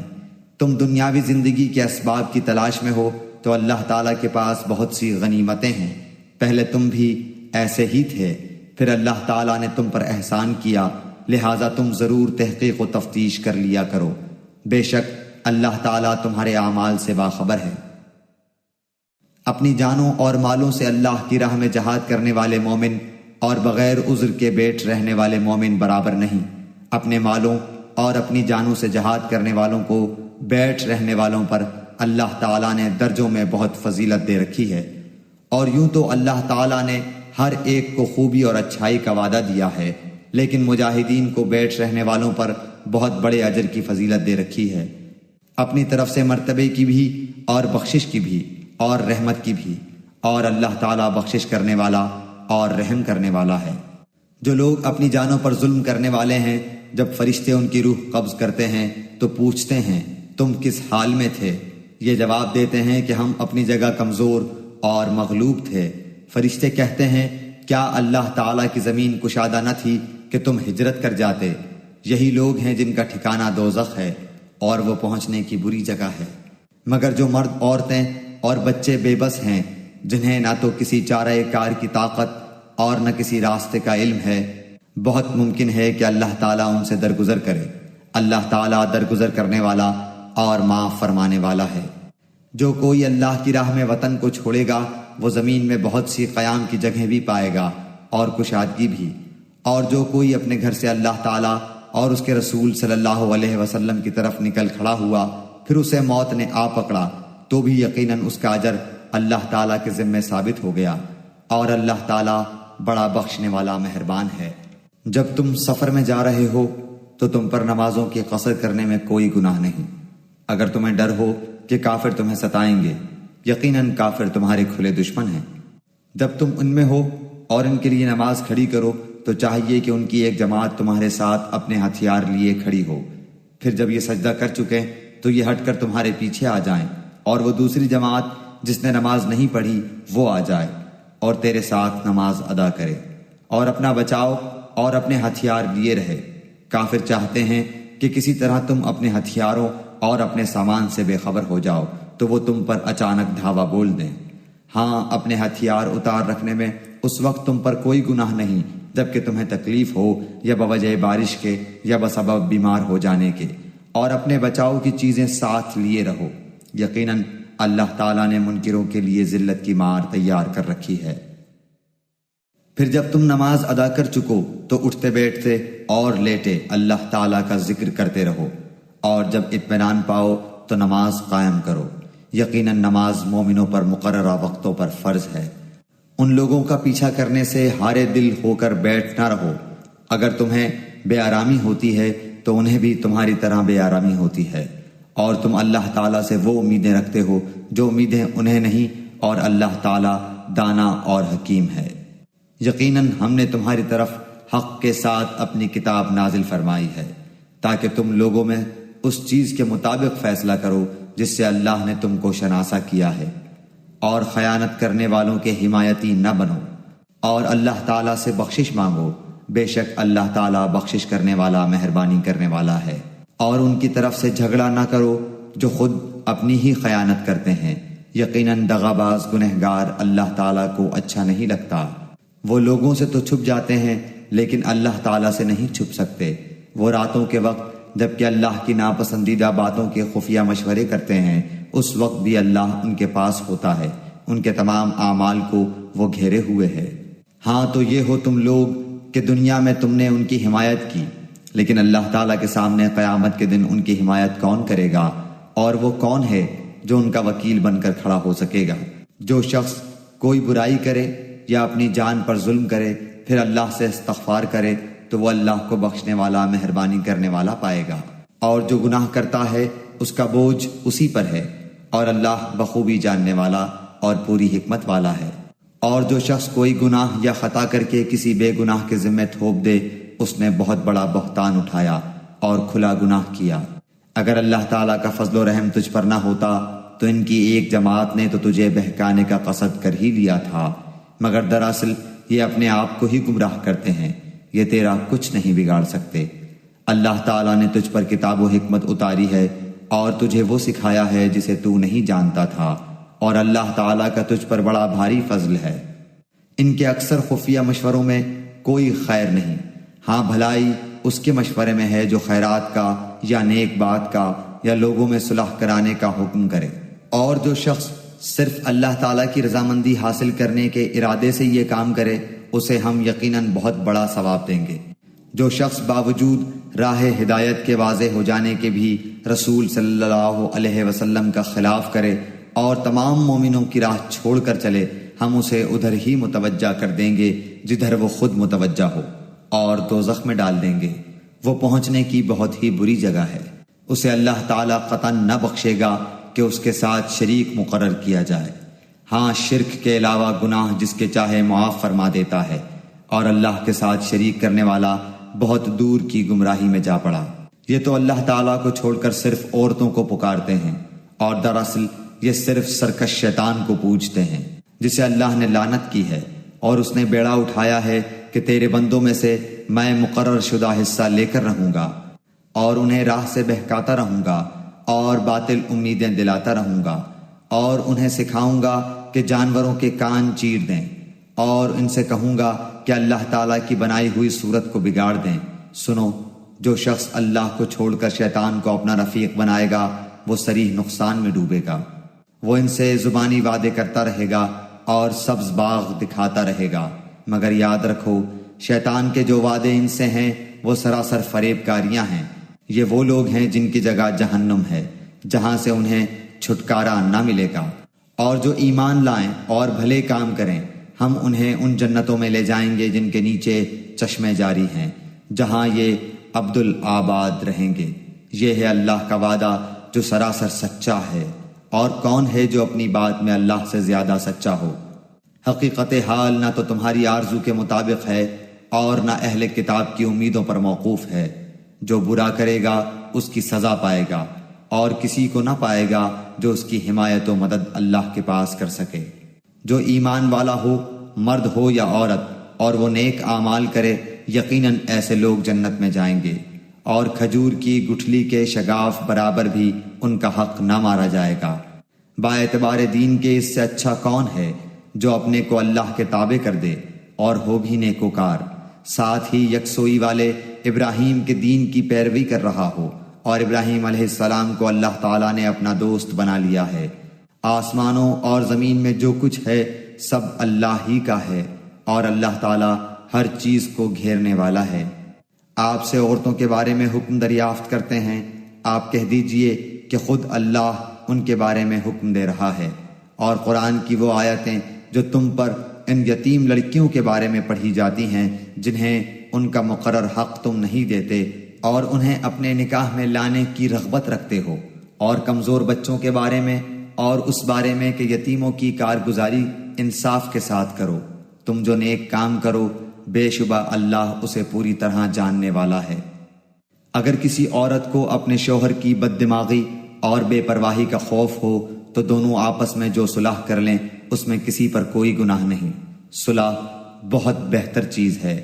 تم دنیاوی زندگی کے اسباب کی تلاش میں ہو تو اللہ تعالیٰ کے پاس بہت سی غنیمتیں ہیں، پہلے تم بھی ایسے ہی تھے، پھر اللہ تعالیٰ نے تم پر احسان کیا، لہٰذا تم ضرور تحقیق و تفتیش کر لیا کرو، بے شک اللہ تعالیٰ تمہارے اعمال سے باخبر ہے۔ اپنی جانوں اور مالوں سے اللہ کی راہ میں جہاد کرنے والے مومن اور بغیر عذر کے بیٹھ رہنے والے مومن برابر نہیں۔ اپنے مالوں اور اپنی جانوں سے جہاد کرنے والوں کو بیٹھ رہنے والوں پر اللہ تعالیٰ نے درجوں میں بہت فضیلت دے رکھی ہے، اور یوں تو اللہ تعالیٰ نے ہر ایک کو خوبی اور اچھائی کا وعدہ دیا ہے، لیکن مجاہدین کو بیٹھ رہنے والوں پر بہت بڑے اجر کی فضیلت دے رکھی ہے، اپنی طرف سے مرتبے کی بھی اور بخشش کی بھی اور رحمت کی بھی، اور اللہ تعالیٰ بخشش کرنے والا اور رحم کرنے والا ہے۔ جو لوگ اپنی جانوں پر ظلم کرنے والے ہیں جب فرشتے ان کی روح قبض کرتے ہیں تو پوچھتے ہیں تم کس حال میں تھے؟ یہ جواب دیتے ہیں کہ ہم اپنی جگہ کمزور اور مغلوب تھے۔ فرشتے کہتے ہیں کیا اللہ تعالیٰ کی زمین کشادہ نہ تھی کہ تم ہجرت کر جاتے؟ یہی لوگ ہیں جن کا ٹھکانہ دوزخ ہے اور وہ پہنچنے کی بری جگہ ہے۔ مگر جو مرد، عورتیں اور بچے بے بس ہیں، جنہیں نہ تو کسی چارہ کار کی طاقت اور نہ کسی راستے کا علم ہے، بہت ممکن ہے کہ اللہ تعالیٰ ان سے درگزر کرے۔ اللہ تعالیٰ درگزر کرنے والا اور معاف فرمانے والا ہے۔ جو کوئی اللہ کی راہ میں وطن کو چھوڑے گا وہ زمین میں بہت سی قیام کی جگہیں بھی پائے گا اور کشادگی بھی، اور جو کوئی اپنے گھر سے اللہ تعالیٰ اور اس کے رسول صلی اللہ علیہ وسلم کی طرف نکل کھڑا ہوا پھر اسے موت نے آ پکڑا تو بھی یقیناً اس کا اجر اللہ تعالیٰ کے ذمے ثابت ہو گیا، اور اللہ تعالیٰ بڑا بخشنے والا مہربان ہے۔ جب تم سفر میں جا رہے ہو تو تم پر نمازوں کی قصر کرنے میں کوئی گناہ نہیں، اگر تمہیں ڈر ہو کہ کافر تمہیں ستائیں گے، یقیناً کافر تمہارے کھلے دشمن ہیں۔ جب تم ان میں ہو اور ان کے لیے نماز کھڑی کرو تو چاہیے کہ ان کی ایک جماعت تمہارے ساتھ اپنے ہتھیار لیے کھڑی ہو، پھر جب یہ سجدہ کر چکے تو یہ ہٹ کر تمہارے پیچھے آ جائیں، اور وہ دوسری جماعت جس نے نماز نہیں پڑھی وہ آ جائے اور تیرے ساتھ نماز ادا کرے، اور اپنا بچاؤ اور اپنے ہتھیار لیے رہے۔ کافر چاہتے ہیں کہ کسی طرح تم اپنے ہتھیاروں اور اپنے سامان سے بے خبر ہو جاؤ تو وہ تم پر اچانک دھاوا بول دیں۔ ہاں، اپنے ہتھیار اتار رکھنے میں اس وقت تم پر کوئی گناہ نہیں جبکہ تمہیں تکلیف ہو یا بوجہ بارش کے یا بسبب بیمار ہو جانے کے، اور اپنے بچاؤ کی چیزیں ساتھ لیے رہو۔ یقیناً اللہ تعالیٰ نے منکروں کے لیے ذلت کی مار تیار کر رکھی ہے۔ پھر جب تم نماز ادا کر چکو تو اٹھتے بیٹھتے اور لیٹے اللہ تعالیٰ کا ذکر کرتے رہو، اور جب اطمینان پاؤ تو نماز قائم کرو۔ یقیناً نماز مومنوں پر مقررہ وقتوں پر فرض ہے۔ ان لوگوں کا پیچھا کرنے سے ہارے دل ہو کر بیٹھ نہ رہو۔ اگر تمہیں بے آرامی ہوتی ہے تو انہیں بھی تمہاری طرح بے آرامی ہوتی ہے، اور تم اللہ تعالیٰ سے وہ امیدیں رکھتے ہو جو امیدیں انہیں نہیں، اور اللہ تعالیٰ دانا اور حکیم ہے۔ یقیناً ہم نے تمہاری طرف حق کے ساتھ اپنی کتاب نازل فرمائی ہے تاکہ تم لوگوں میں اس چیز کے مطابق فیصلہ کرو جس سے اللہ نے تم کو شناسا کیا ہے، اور خیانت کرنے والوں کے حمایتی نہ بنو، اور اللہ تعالیٰ سے بخشش مانگو، بے شک اللہ تعالیٰ بخشش کرنے والا مہربانی کرنے والا ہے۔ اور ان کی طرف سے جھگڑا نہ کرو جو خود اپنی ہی خیانت کرتے ہیں، یقیناً دغاباز گنہگار اللہ تعالیٰ کو اچھا نہیں لگتا۔ وہ لوگوں سے تو چھپ جاتے ہیں لیکن اللہ تعالیٰ سے نہیں چھپ سکتے۔ وہ راتوں کے وقت جبکہ اللہ کی ناپسندیدہ باتوں کے خفیہ مشورے کرتے ہیں، اس وقت بھی اللہ ان کے پاس ہوتا ہے، ان کے تمام اعمال کو وہ گھیرے ہوئے ہے۔ ہاں تو یہ ہو تم لوگ کہ دنیا میں تم نے ان کی حمایت کی، لیکن اللہ تعالیٰ کے سامنے قیامت کے دن ان کی حمایت کون کرے گا، اور وہ کون ہے جو ان کا وکیل بن کر کھڑا ہو سکے گا؟ جو شخص کوئی برائی کرے یا اپنی جان پر ظلم کرے پھر اللہ سے استغفار کرے تو وہ اللہ کو بخشنے والا مہربانی کرنے والا پائے گا، اور جو گناہ کرتا ہے اس کا بوجھ اسی پر ہے، اور اللہ بخوبی جاننے والا اور پوری حکمت والا ہے۔ اور جو شخص کوئی گناہ یا خطا کر کے کسی بے گناہ کے ذمہ تھوپ دے اس نے بہت بڑا بہتان اٹھایا اور کھلا گناہ کیا۔ اگر اللہ تعالیٰ کا فضل و رحم تجھ پر نہ ہوتا تو ان کی ایک جماعت نے تو تجھے بہکانے کا قصد کر ہی لیا تھا، مگر دراصل یہ اپنے آپ کو ہی گمراہ کرتے ہیں، یہ تیرا کچھ نہیں بگاڑ سکتے۔ اللہ تعالیٰ نے تجھ پر کتاب و حکمت اتاری ہے اور تجھے وہ سکھایا ہے جسے تو نہیں جانتا تھا، اور اللہ تعالیٰ کا تجھ پر بڑا بھاری فضل ہے۔ ان کے اکثر خفیہ مشوروں میں کوئی خیر نہیں، ہاں بھلائی اس کے مشورے میں ہے جو خیرات کا یا نیک بات کا یا لوگوں میں صلح کرانے کا حکم کرے۔ اور جو شخص صرف اللہ تعالیٰ کی رضامندی حاصل کرنے کے ارادے سے یہ کام کرے اسے ہم یقیناً بہت بڑا ثواب دیں گے۔ جو شخص باوجود راہ ہدایت کے واضح ہو جانے کے بھی رسول صلی اللہ علیہ وسلم کا خلاف کرے اور تمام مومنوں کی راہ چھوڑ کر چلے، ہم اسے ادھر ہی متوجہ کر دیں گے جدھر وہ خود متوجہ ہو، اور دوزخ میں ڈال دیں گے۔ وہ پہنچنے کی بہت ہی بری جگہ ہے۔ اسے اللہ تعالیٰ قطعاً نہ بخشے گا کہ اس کے ساتھ شریک مقرر کیا جائے۔ ہاں، شرک کے علاوہ گناہ جس کے چاہے معاف فرما دیتا ہے، اور اللہ کے ساتھ شریک کرنے والا بہت دور کی گمراہی میں جا پڑا۔ یہ تو اللہ تعالیٰ کو چھوڑ کر صرف عورتوں کو پکارتے ہیں، اور دراصل یہ صرف سرکش شیطان کو پوجتے ہیں جسے اللہ نے لعنت کی ہے، اور اس نے بیڑا اٹھایا ہے کہ تیرے بندوں میں سے میں مقرر شدہ حصہ لے کر رہوں گا، اور انہیں راہ سے بہکاتا رہوں گا، اور باطل امیدیں دلاتا رہوں گا، اور انہیں سکھاؤں گا کہ جانوروں کے کان چیر دیں، اور ان سے کہوں گا کہ اللہ تعالیٰ کی بنائی ہوئی صورت کو بگاڑ دیں۔ سنو، جو شخص اللہ کو چھوڑ کر شیطان کو اپنا رفیق بنائے گا وہ صریح نقصان میں ڈوبے گا۔ وہ ان سے زبانی وعدے کرتا رہے گا اور سبز باغ دکھاتا رہے گا، مگر یاد رکھو شیطان کے جو وعدے ان سے ہیں وہ سراسر فریب کاریاں ہیں۔ یہ وہ لوگ ہیں جن کی جگہ جہنم ہے، جہاں سے انہیں چھٹکارا نہ ملے گا۔ اور جو ایمان لائیں اور بھلے کام کریں ہم انہیں ان جنتوں میں لے جائیں گے جن کے نیچے چشمے جاری ہیں، جہاں یہ عبدالآباد رہیں گے۔ یہ ہے اللہ کا وعدہ جو سراسر سچا ہے، اور کون ہے جو اپنی بات میں اللہ سے زیادہ سچا ہو؟ حقیقت حال نہ تو تمہاری آرزو کے مطابق ہے اور نہ اہل کتاب کی امیدوں پر موقوف ہے۔ جو برا کرے گا اس کی سزا پائے گا، اور کسی کو نہ پائے گا جو اس کی حمایت و مدد اللہ کے پاس کر سکے۔ جو ایمان والا ہو، مرد ہو یا عورت، اور وہ نیک اعمال کرے، یقیناً ایسے لوگ جنت میں جائیں گے، اور کھجور کی گٹھلی کے شگاف برابر بھی ان کا حق نہ مارا جائے گا۔ با اعتبار دین کے اس سے اچھا کون ہے جو اپنے کو اللہ کے تابع کر دے اور ہو بھی نیکوکار، ساتھ ہی یکسوئی والے ابراہیم کے دین کی پیروی کر رہا ہو، اور ابراہیم علیہ السلام کو اللہ تعالیٰ نے اپنا دوست بنا لیا ہے۔ آسمانوں اور زمین میں جو کچھ ہے سب اللہ ہی کا ہے، اور اللہ تعالیٰ ہر چیز کو گھیرنے والا ہے۔ آپ سے عورتوں کے بارے میں حکم دریافت کرتے ہیں، آپ کہہ دیجئے کہ خود اللہ ان کے بارے میں حکم دے رہا ہے، اور قرآن کی وہ آیتیں جو تم پر ان یتیم لڑکیوں کے بارے میں پڑھی جاتی ہیں جنہیں ان کا مقرر حق تم نہیں دیتے اور انہیں اپنے نکاح میں لانے کی رغبت رکھتے ہو، اور کمزور بچوں کے بارے میں، اور اس بارے میں کہ یتیموں کی کارگزاری انصاف کے ساتھ کرو۔ تم جو نیک کام کرو بے شبہ اللہ اسے پوری طرح جاننے والا ہے۔ اگر کسی عورت کو اپنے شوہر کی بد دماغی اور بے پرواہی کا خوف ہو تو دونوں آپس میں جو صلح کر لیں اس میں کسی پر کوئی گناہ نہیں۔ صلح بہت بہتر چیز ہے،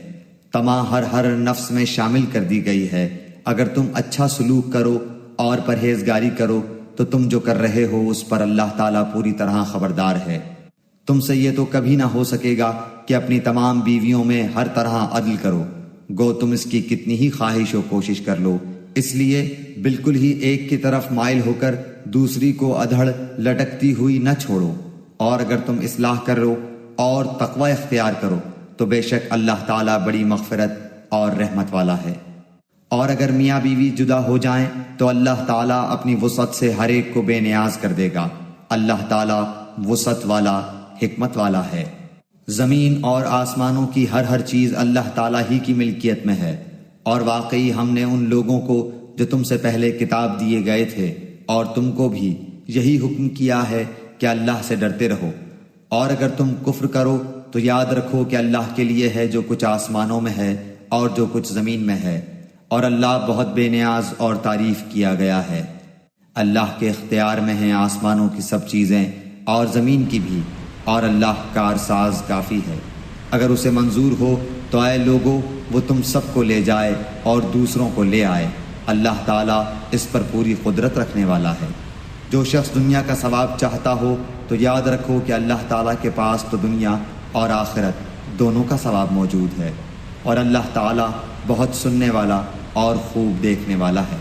طمع ہر نفس میں شامل کر دی گئی ہے۔ اگر تم اچھا سلوک کرو اور پرہیزگاری کرو تو تم جو کر رہے ہو اس پر اللہ تعالیٰ پوری طرح خبردار ہے۔ تم سے یہ تو کبھی نہ ہو سکے گا کہ اپنی تمام بیویوں میں ہر طرح عدل کرو، گو تم اس کی کتنی ہی خواہش و کوشش کر لو، اس لیے بالکل ہی ایک کی طرف مائل ہو کر دوسری کو ادھڑ لٹکتی ہوئی نہ چھوڑو۔ اور اگر تم اصلاح کرو اور تقوی اختیار کرو تو بے شک اللہ تعالیٰ بڑی مغفرت اور رحمت والا ہے۔ اور اگر میاں بیوی جدا ہو جائیں تو اللہ تعالیٰ اپنی وسعت سے ہر ایک کو بے نیاز کر دے گا۔ اللہ تعالیٰ وسعت والا، حکمت والا ہے۔ زمین اور آسمانوں کی ہر چیز اللہ تعالیٰ ہی کی ملکیت میں ہے، اور واقعی ہم نے ان لوگوں کو جو تم سے پہلے کتاب دیے گئے تھے اور تم کو بھی یہی حکم کیا ہے کہ اللہ سے ڈرتے رہو، اور اگر تم کفر کرو تو یاد رکھو کہ اللہ کے لیے ہے جو کچھ آسمانوں میں ہے اور جو کچھ زمین میں ہے، اور اللہ بہت بے نیاز اور تعریف کیا گیا ہے۔ اللہ کے اختیار میں ہیں آسمانوں کی سب چیزیں اور زمین کی بھی، اور اللہ کارساز کافی ہے۔ اگر اسے منظور ہو تو اے لوگو وہ تم سب کو لے جائے اور دوسروں کو لے آئے۔ اللہ تعالیٰ اس پر پوری قدرت رکھنے والا ہے۔ جو شخص دنیا کا ثواب چاہتا ہو تو یاد رکھو کہ اللہ تعالیٰ کے پاس تو دنیا اور آخرت دونوں کا ثواب موجود ہے، اور اللہ تعالیٰ بہت سننے والا اور خوب دیکھنے والا ہے۔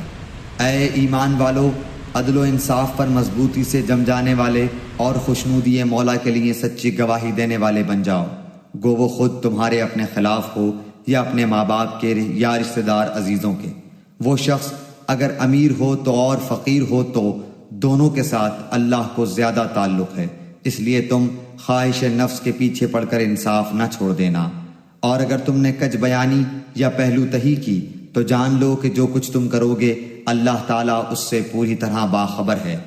اے ایمان والو، عدل و انصاف پر مضبوطی سے جم جانے والے اور خوشنودی مولا کے لیے سچی گواہی دینے والے بن جاؤ، گو وہ خود تمہارے اپنے خلاف ہو یا اپنے ماں باپ کے یا رشتہ دار عزیزوں کے۔ وہ شخص اگر امیر ہو تو اور فقیر ہو تو دونوں کے ساتھ اللہ کو زیادہ تعلق ہے، اس لیے تم خواہش نفس کے پیچھے پڑ کر انصاف نہ چھوڑ دینا۔ اور اگر تم نے کج بیانی یا پہلو تہی کی تو جان لو کہ جو کچھ تم کرو گے اللہ تعالیٰ اس سے پوری طرح باخبر ہے۔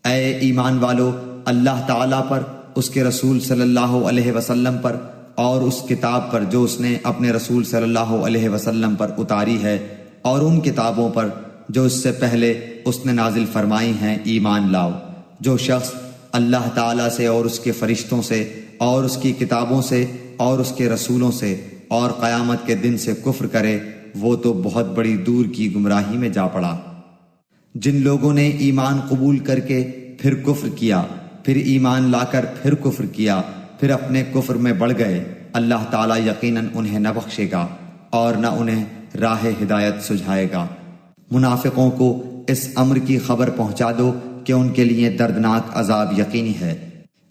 اے ایمان والو، اللہ تعالیٰ پر، اس کے رسول صلی اللہ علیہ وسلم پر اور اس کتاب پر جو اس نے اپنے رسول صلی اللہ علیہ وسلم پر اتاری ہے، اور ان کتابوں پر جو اس سے پہلے اس نے نازل فرمائی ہیں ایمان لاؤ۔ جو شخص اللہ تعالیٰ سے اور اس کے فرشتوں سے اور اس کی کتابوں سے اور اس کے رسولوں سے اور قیامت کے دن سے کفر کرے وہ تو بہت بڑی دور کی گمراہی میں جا پڑا۔ جن لوگوں نے ایمان قبول کر کے پھر کفر کیا، پھر ایمان لا کر پھر کفر کیا، پھر اپنے کفر میں بڑھ گئے، اللہ تعالیٰ یقیناً انہیں نہ بخشے گا اور نہ انہیں راہ ہدایت سجھائے گا۔ منافقوں کو اس امر کی خبر پہنچا دو کہ ان کے لیے دردناک عذاب یقینی ہے،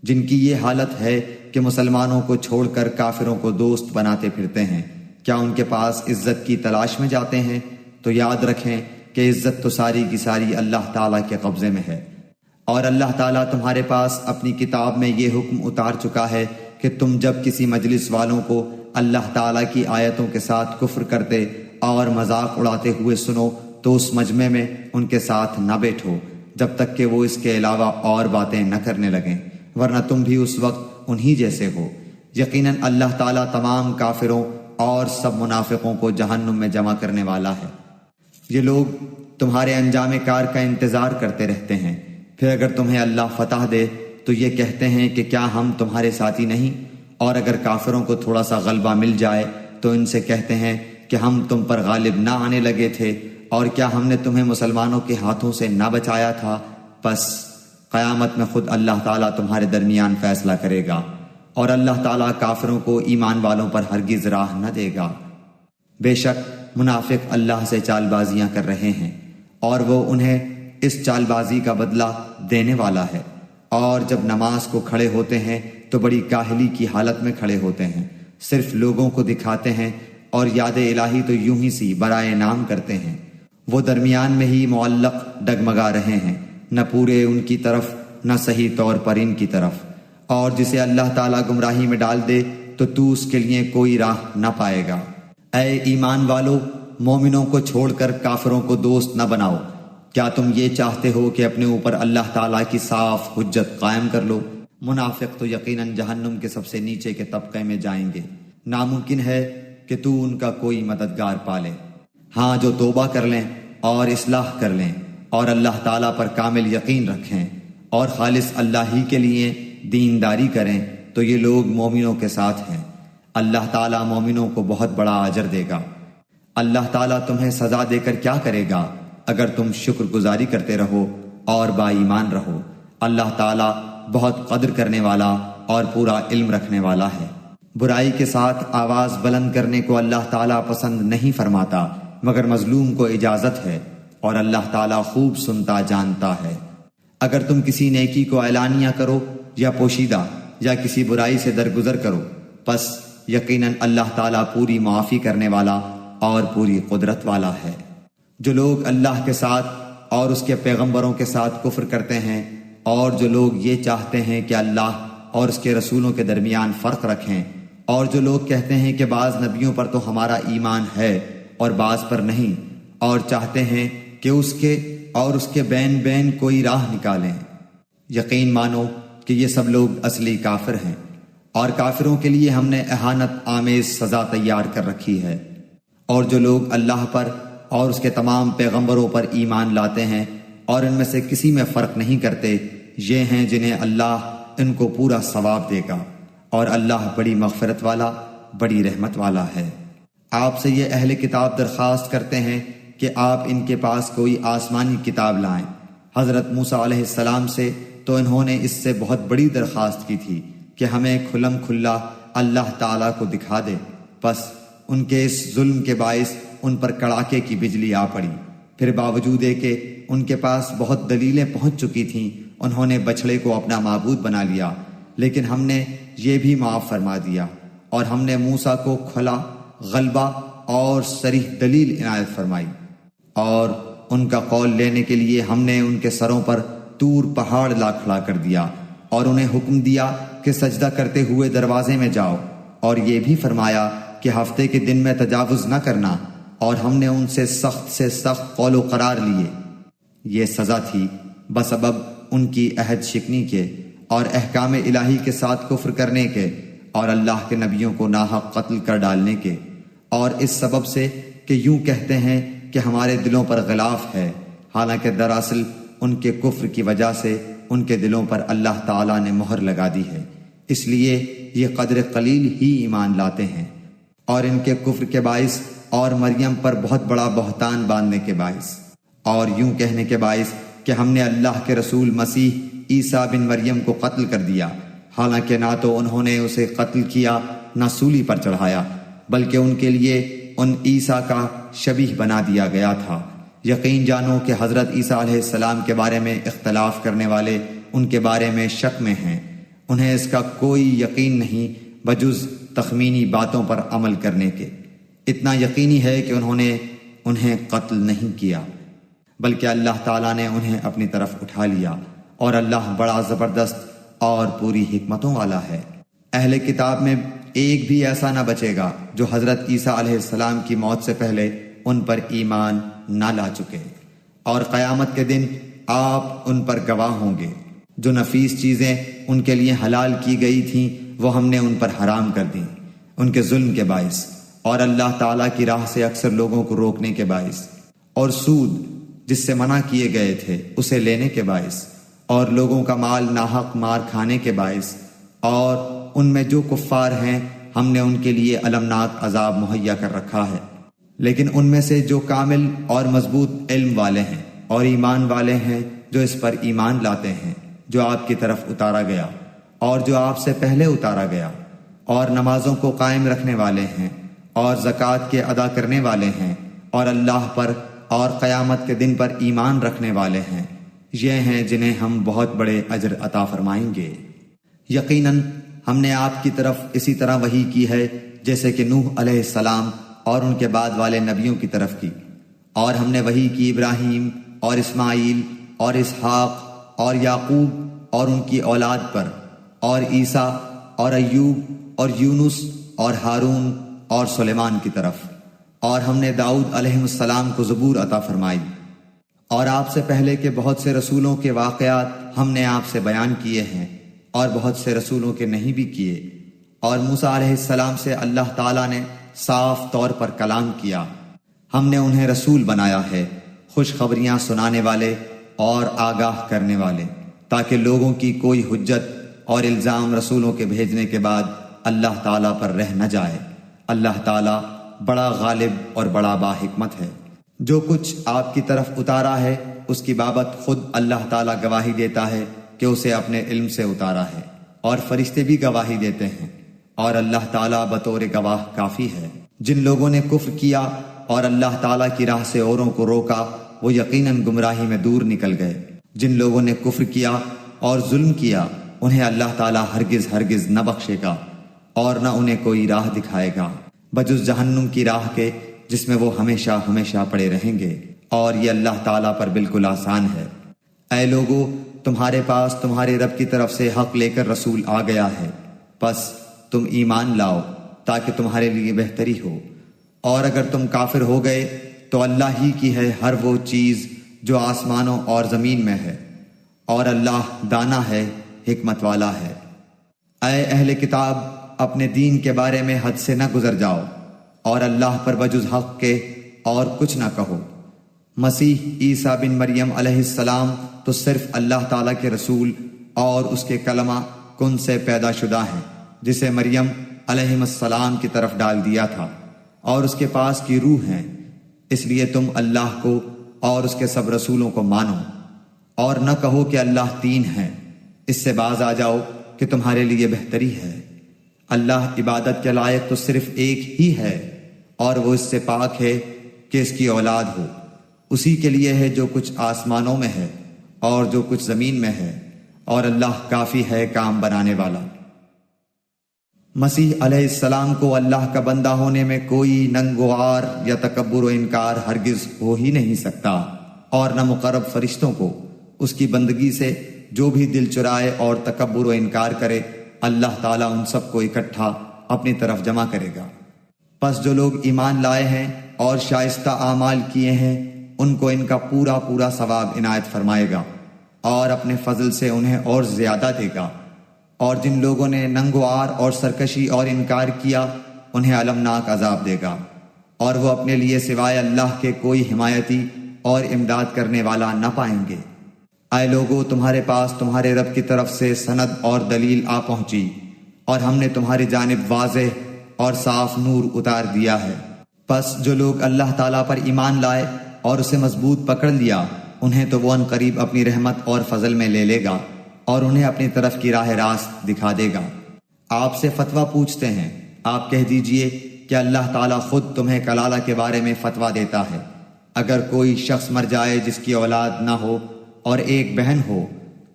جن کی یہ حالت ہے کہ مسلمانوں کو چھوڑ کر کافروں کو دوست بناتے پھرتے ہیں۔ کیا ان کے پاس عزت کی تلاش میں جاتے ہیں؟ تو یاد رکھیں کہ عزت تو ساری کی ساری اللہ تعالیٰ کے قبضے میں ہے، اور اللہ تعالیٰ تمہارے پاس اپنی کتاب میں یہ حکم اتار چکا ہے کہ تم جب کسی مجلس والوں کو اللہ تعالیٰ کی آیتوں کے ساتھ کفر کرتے اور مذاق اڑاتے ہوئے سنو تو اس مجمع میں ان کے ساتھ نہ بیٹھو جب تک کہ وہ اس کے علاوہ اور باتیں نہ کرنے لگیں، ورنہ تم بھی اس وقت انہی جیسے ہو۔ یقیناً اللہ تعالیٰ تمام کافروں اور سب منافقوں کو جہنم میں جمع کرنے والا ہے۔ یہ لوگ تمہارے انجام کار کا انتظار کرتے رہتے ہیں، پھر اگر تمہیں اللہ فتح دے تو یہ کہتے ہیں کہ کیا ہم تمہارے ساتھی نہیں، اور اگر کافروں کو تھوڑا سا غلبہ مل جائے تو ان سے کہتے ہیں کہ ہم تم پر غالب نہ آنے لگے تھے، اور کیا ہم نے تمہیں مسلمانوں کے ہاتھوں سے نہ بچایا تھا؟ پس قیامت میں خود اللہ تعالیٰ تمہارے درمیان فیصلہ کرے گا، اور اللہ تعالیٰ کافروں کو ایمان والوں پر ہرگز راہ نہ دے گا۔ بے شک منافق اللہ سے چال بازیاں کر رہے ہیں، اور وہ انہیں اس چال بازی کا بدلہ دینے والا ہے، اور جب نماز کو کھڑے ہوتے ہیں تو بڑی کاہلی کی حالت میں کھڑے ہوتے ہیں، صرف لوگوں کو دکھاتے ہیں، اور یاد الہی تو یوں ہی سی برائے نام کرتے ہیں۔ وہ درمیان میں ہی معلق ڈگمگا رہے ہیں، نہ پورے ان کی طرف نہ صحیح طور پر ان کی طرف، اور جسے اللہ تعالیٰ گمراہی میں ڈال دے تو اس کے لیے کوئی راہ نہ پائے گا۔ اے ایمان والو، مومنوں کو چھوڑ کر کافروں کو دوست نہ بناؤ۔ کیا تم یہ چاہتے ہو کہ اپنے اوپر اللہ تعالیٰ کی صاف حجت قائم کر لو؟ منافق تو یقیناً جہنم کے سب سے نیچے کے طبقے میں جائیں گے، ناممکن ہے کہ تو ان کا کوئی مددگار پالے۔ ہاں، جو توبہ کر لیں اور اصلاح کر لیں اور اللہ تعالیٰ پر کامل یقین رکھیں اور خالص اللہ ہی کے لیے دینداری کریں تو یہ لوگ مومنوں کے ساتھ ہیں۔ اللہ تعالیٰ مومنوں کو بہت بڑا اجر دے گا۔ اللہ تعالیٰ تمہیں سزا دے کر کیا کرے گا اگر تم شکر گزاری کرتے رہو اور با ایمان رہو۔ اللہ تعالیٰ بہت قدر کرنے والا اور پورا علم رکھنے والا ہے۔ برائی کے ساتھ آواز بلند کرنے کو اللہ تعالیٰ پسند نہیں فرماتا، مگر مظلوم کو اجازت ہے، اور اللہ تعالیٰ خوب سنتا جانتا ہے۔ اگر تم کسی نیکی کو اعلانیہ کرو یا پوشیدہ یا کسی برائی سے درگزر کرو، پس یقیناً اللہ تعالیٰ پوری معافی کرنے والا اور پوری قدرت والا ہے۔ جو لوگ اللہ کے ساتھ اور اس کے پیغمبروں کے ساتھ کفر کرتے ہیں، اور جو لوگ یہ چاہتے ہیں کہ اللہ اور اس کے رسولوں کے درمیان فرق رکھیں، اور جو لوگ کہتے ہیں کہ بعض نبیوں پر تو ہمارا ایمان ہے اور بعض پر نہیں، اور چاہتے ہیں کہ اس کے اور اس کے بین بین کوئی راہ نکالیں، یقین مانو کہ یہ سب لوگ اصلی کافر ہیں، اور کافروں کے لیے ہم نے اہانت آمیز سزا تیار کر رکھی ہے۔ اور جو لوگ اللہ پر اور اس کے تمام پیغمبروں پر ایمان لاتے ہیں اور ان میں سے کسی میں فرق نہیں کرتے، یہ ہیں جنہیں اللہ ان کو پورا ثواب دے گا، اور اللہ بڑی مغفرت والا، بڑی رحمت والا ہے۔ آپ سے یہ اہل کتاب درخواست کرتے ہیں کہ آپ ان کے پاس کوئی آسمانی کتاب لائیں۔ حضرت موسیٰ علیہ السلام سے تو انہوں نے اس سے بہت بڑی درخواست کی تھی کہ ہمیں کھلم کھلا اللہ تعالیٰ کو دکھا دے، پس ان کے اس ظلم کے باعث ان پر کڑاکے کی بجلی آ پڑی۔ پھر باوجود کہ ان کے پاس بہت دلیلیں پہنچ چکی تھیں، انہوں نے بچھڑے کو اپنا معبود بنا لیا، لیکن ہم نے یہ بھی معاف فرما دیا، اور ہم نے موسیٰ کو کھلا، غلبہ اور صریح دلیل عنایت فرمائی، اور ان کا قول لینے کے لیے ہم نے ان کے سروں پر طور پہاڑ لا کھڑا کر دیا، اور انہیں حکم دیا کہ سجدہ کرتے ہوئے دروازے میں جاؤ، اور یہ بھی فرمایا کہ ہفتے کے دن میں تجاوز نہ کرنا، اور ہم نے ان سے سخت قول و قرار لیے۔ یہ سزا تھی بسبب ان کی عہد شکنی کے اور احکام الہی کے ساتھ کفر کرنے کے، اور اللہ کے نبیوں کو ناحق قتل کر ڈالنے کے، اور اس سبب سے کہ یوں کہتے ہیں کہ ہمارے دلوں پر غلاف ہے، حالانکہ دراصل ان کے کفر کی وجہ سے ان کے دلوں پر اللہ تعالیٰ نے مہر لگا دی ہے، اس لیے یہ قدر قلیل ہی ایمان لاتے ہیں، اور ان کے کفر کے باعث اور مریم پر بہت بڑا بہتان باندھنے کے باعث، اور یوں کہنے کے باعث کہ ہم نے اللہ کے رسول مسیح عیسیٰ بن مریم کو قتل کر دیا، حالانکہ نہ تو انہوں نے اسے قتل کیا نہ سولی پر چڑھایا، بلکہ ان کے لیے ان عیسیٰ کا شبیہ بنا دیا گیا تھا۔ یقین جانو کہ حضرت عیسیٰ علیہ السلام کے بارے میں اختلاف کرنے والے ان کے بارے میں شک میں ہیں، انہیں اس کا کوئی یقین نہیں بجز تخمینی باتوں پر عمل کرنے کے۔ اتنا یقینی ہے کہ انہوں نے انہیں قتل نہیں کیا، بلکہ اللہ تعالیٰ نے انہیں اپنی طرف اٹھا لیا، اور اللہ بڑا زبردست اور پوری حکمتوں والا ہے۔ اہل کتاب میں ایک بھی ایسا نہ بچے گا جو حضرت عیسیٰ علیہ السلام کی موت سے پہلے ان پر ایمان نہ لا چکے، اور قیامت کے دن آپ ان پر گواہ ہوں گے۔ جو نفیس چیزیں ان کے لیے حلال کی گئی تھیں وہ ہم نے ان پر حرام کر دیں ان کے ظلم کے باعث، اور اللہ تعالیٰ کی راہ سے اکثر لوگوں کو روکنے کے باعث، اور سود جس سے منع کیے گئے تھے اسے لینے کے باعث، اور لوگوں کا مال ناحق مار کھانے کے باعث، اور ان میں جو کفار ہیں ہم نے ان کے لیے المناک عذاب مہیا کر رکھا ہے۔ لیکن ان میں سے جو کامل اور مضبوط علم والے ہیں اور ایمان والے ہیں، جو اس پر ایمان لاتے ہیں جو آپ کی طرف اتارا گیا اور جو آپ سے پہلے اتارا گیا، اور نمازوں کو قائم رکھنے والے ہیں اور زکوٰۃ کے ادا کرنے والے ہیں، اور اللہ پر اور قیامت کے دن پر ایمان رکھنے والے ہیں، یہ ہیں جنہیں ہم بہت بڑے اجر عطا فرمائیں گے۔ یقیناً ہم نے آپ کی طرف اسی طرح وحی کی ہے جیسے کہ نوح علیہ السلام اور ان کے بعد والے نبیوں کی طرف کی، اور ہم نے وحی کی ابراہیم اور اسماعیل اور اسحاق اور یعقوب اور ان کی اولاد پر، اور عیسیٰ اور ایوب اور یونس اور ہارون اور سلیمان کی طرف، اور ہم نے داؤد علیہ السلام کو زبور عطا فرمائی، اور آپ سے پہلے کے بہت سے رسولوں کے واقعات ہم نے آپ سے بیان کیے ہیں، اور بہت سے رسولوں کے نہیں بھی کیے۔ اور موسیٰ علیہ السلام سے اللہ تعالیٰ نے صاف طور پر کلام کیا۔ ہم نے انہیں رسول بنایا ہے، خوشخبریاں سنانے والے اور آگاہ کرنے والے، تاکہ لوگوں کی کوئی حجت اور الزام رسولوں کے بھیجنے کے بعد اللہ تعالیٰ پر رہ نہ جائے۔ اللہ تعالیٰ بڑا غالب اور بڑا باحکمت ہے۔ جو کچھ آپ کی طرف اتارا ہے اس کی بابت خود اللہ تعالیٰ گواہی دیتا ہے کہ اسے اپنے علم سے اتارا ہے، اور فرشتے بھی گواہی دیتے ہیں، اور اللہ تعالیٰ بطور گواہ کافی ہے۔ جن لوگوں نے کفر کیا اور اللہ تعالیٰ کی راہ سے اوروں کو روکا وہ یقیناً گمراہی میں دور نکل گئے۔ جن لوگوں نے کفر کیا اور ظلم کیا انہیں اللہ تعالیٰ ہرگز ہرگز نہ بخشے گا، اور نہ انہیں کوئی راہ دکھائے گا بجز جہنم کی راہ کے، جس میں وہ ہمیشہ ہمیشہ پڑے رہیں گے، اور یہ اللہ تعالیٰ پر بالکل آسان ہے۔ اے لوگو، تمہارے پاس تمہارے رب کی طرف سے حق لے کر رسول آ گیا ہے، پس تم ایمان لاؤ تاکہ تمہارے لیے بہتری ہو، اور اگر تم کافر ہو گئے تو اللہ ہی کی ہے ہر وہ چیز جو آسمانوں اور زمین میں ہے، اور اللہ دانا ہے، حکمت والا ہے۔ اے اہل کتاب، اپنے دین کے بارے میں حد سے نہ گزر جاؤ، اور اللہ پر بجز حق کے اور کچھ نہ کہو۔ مسیح عیسیٰ بن مریم علیہ السلام تو صرف اللہ تعالیٰ کے رسول اور اس کے کلمہ کن سے پیدا شدہ ہیں، جسے مریم علیہ السلام کی طرف ڈال دیا تھا، اور اس کے پاس کی روح ہیں۔ اس لیے تم اللہ کو اور اس کے سب رسولوں کو مانو، اور نہ کہو کہ اللہ تین ہیں، اس سے باز آ جاؤ کہ تمہارے لیے بہتری ہے۔ اللہ عبادت کے لائق تو صرف ایک ہی ہے، اور وہ اس سے پاک ہے کہ اس کی اولاد ہو۔ اسی کے لیے ہے جو کچھ آسمانوں میں ہے اور جو کچھ زمین میں ہے، اور اللہ کافی ہے کام بنانے والا۔ مسیح علیہ السلام کو اللہ کا بندہ ہونے میں کوئی ننگ و عار یا تکبر و انکار ہرگز ہو ہی نہیں سکتا، اور نہ مقرب فرشتوں کو۔ اس کی بندگی سے جو بھی دل چرائے اور تکبر و انکار کرے، اللہ تعالیٰ ان سب کو اکٹھا اپنی طرف جمع کرے گا۔ پس جو لوگ ایمان لائے ہیں اور شائستہ اعمال کیے ہیں، ان کو ان کا پورا پورا ثواب عنایت فرمائے گا، اور اپنے فضل سے انہیں اور زیادہ دے گا۔ اور جن لوگوں نے ننگوار اور سرکشی اور انکار کیا انہیں المناک عذاب دے گا، اور وہ اپنے لیے سوائے اللہ کے کوئی حمایتی اور امداد کرنے والا نہ پائیں گے۔ اے لوگو، تمہارے پاس تمہارے رب کی طرف سے سند اور دلیل آ پہنچی، اور ہم نے تمہاری جانب واضح اور صاف نور اتار دیا ہے۔ پس جو لوگ اللہ تعالیٰ پر ایمان لائے اور اسے مضبوط پکڑ لیا، انہیں تو وہ عنقریب اپنی رحمت اور فضل میں لے لے گا، اور انہیں اپنی طرف کی راہ راست دکھا دے گا۔ آپ سے فتویٰ پوچھتے ہیں، آپ کہہ دیجئے کہ اللہ تعالیٰ خود تمہیں کلالہ کے بارے میں فتویٰ دیتا ہے۔ اگر کوئی شخص مر جائے جس کی اولاد نہ ہو اور ایک بہن ہو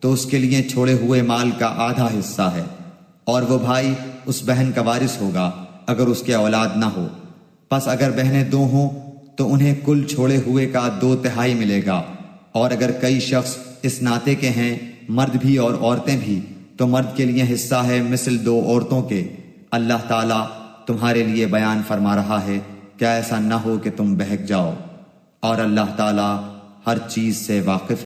تو اس کے لیے چھوڑے ہوئے مال کا آدھا حصہ ہے، اور وہ بھائی اس بہن کا وارث ہوگا اگر اس کے اولاد نہ ہو۔ پس اگر بہنیں دو ہوں تو انہیں کل چھوڑے ہوئے کا 2/3 ملے گا، اور اگر کئی شخص اس ناطے کے ہیں، مرد بھی اور عورتیں بھی، تو مرد کے لیے حصہ ہے مثل 2 عورتوں کے۔ اللہ تعالیٰ تمہارے لیے بیان فرما رہا ہے کہ ایسا نہ ہو کہ تم بہک جاؤ، اور اللہ تعالیٰ ہر چیز سے واقف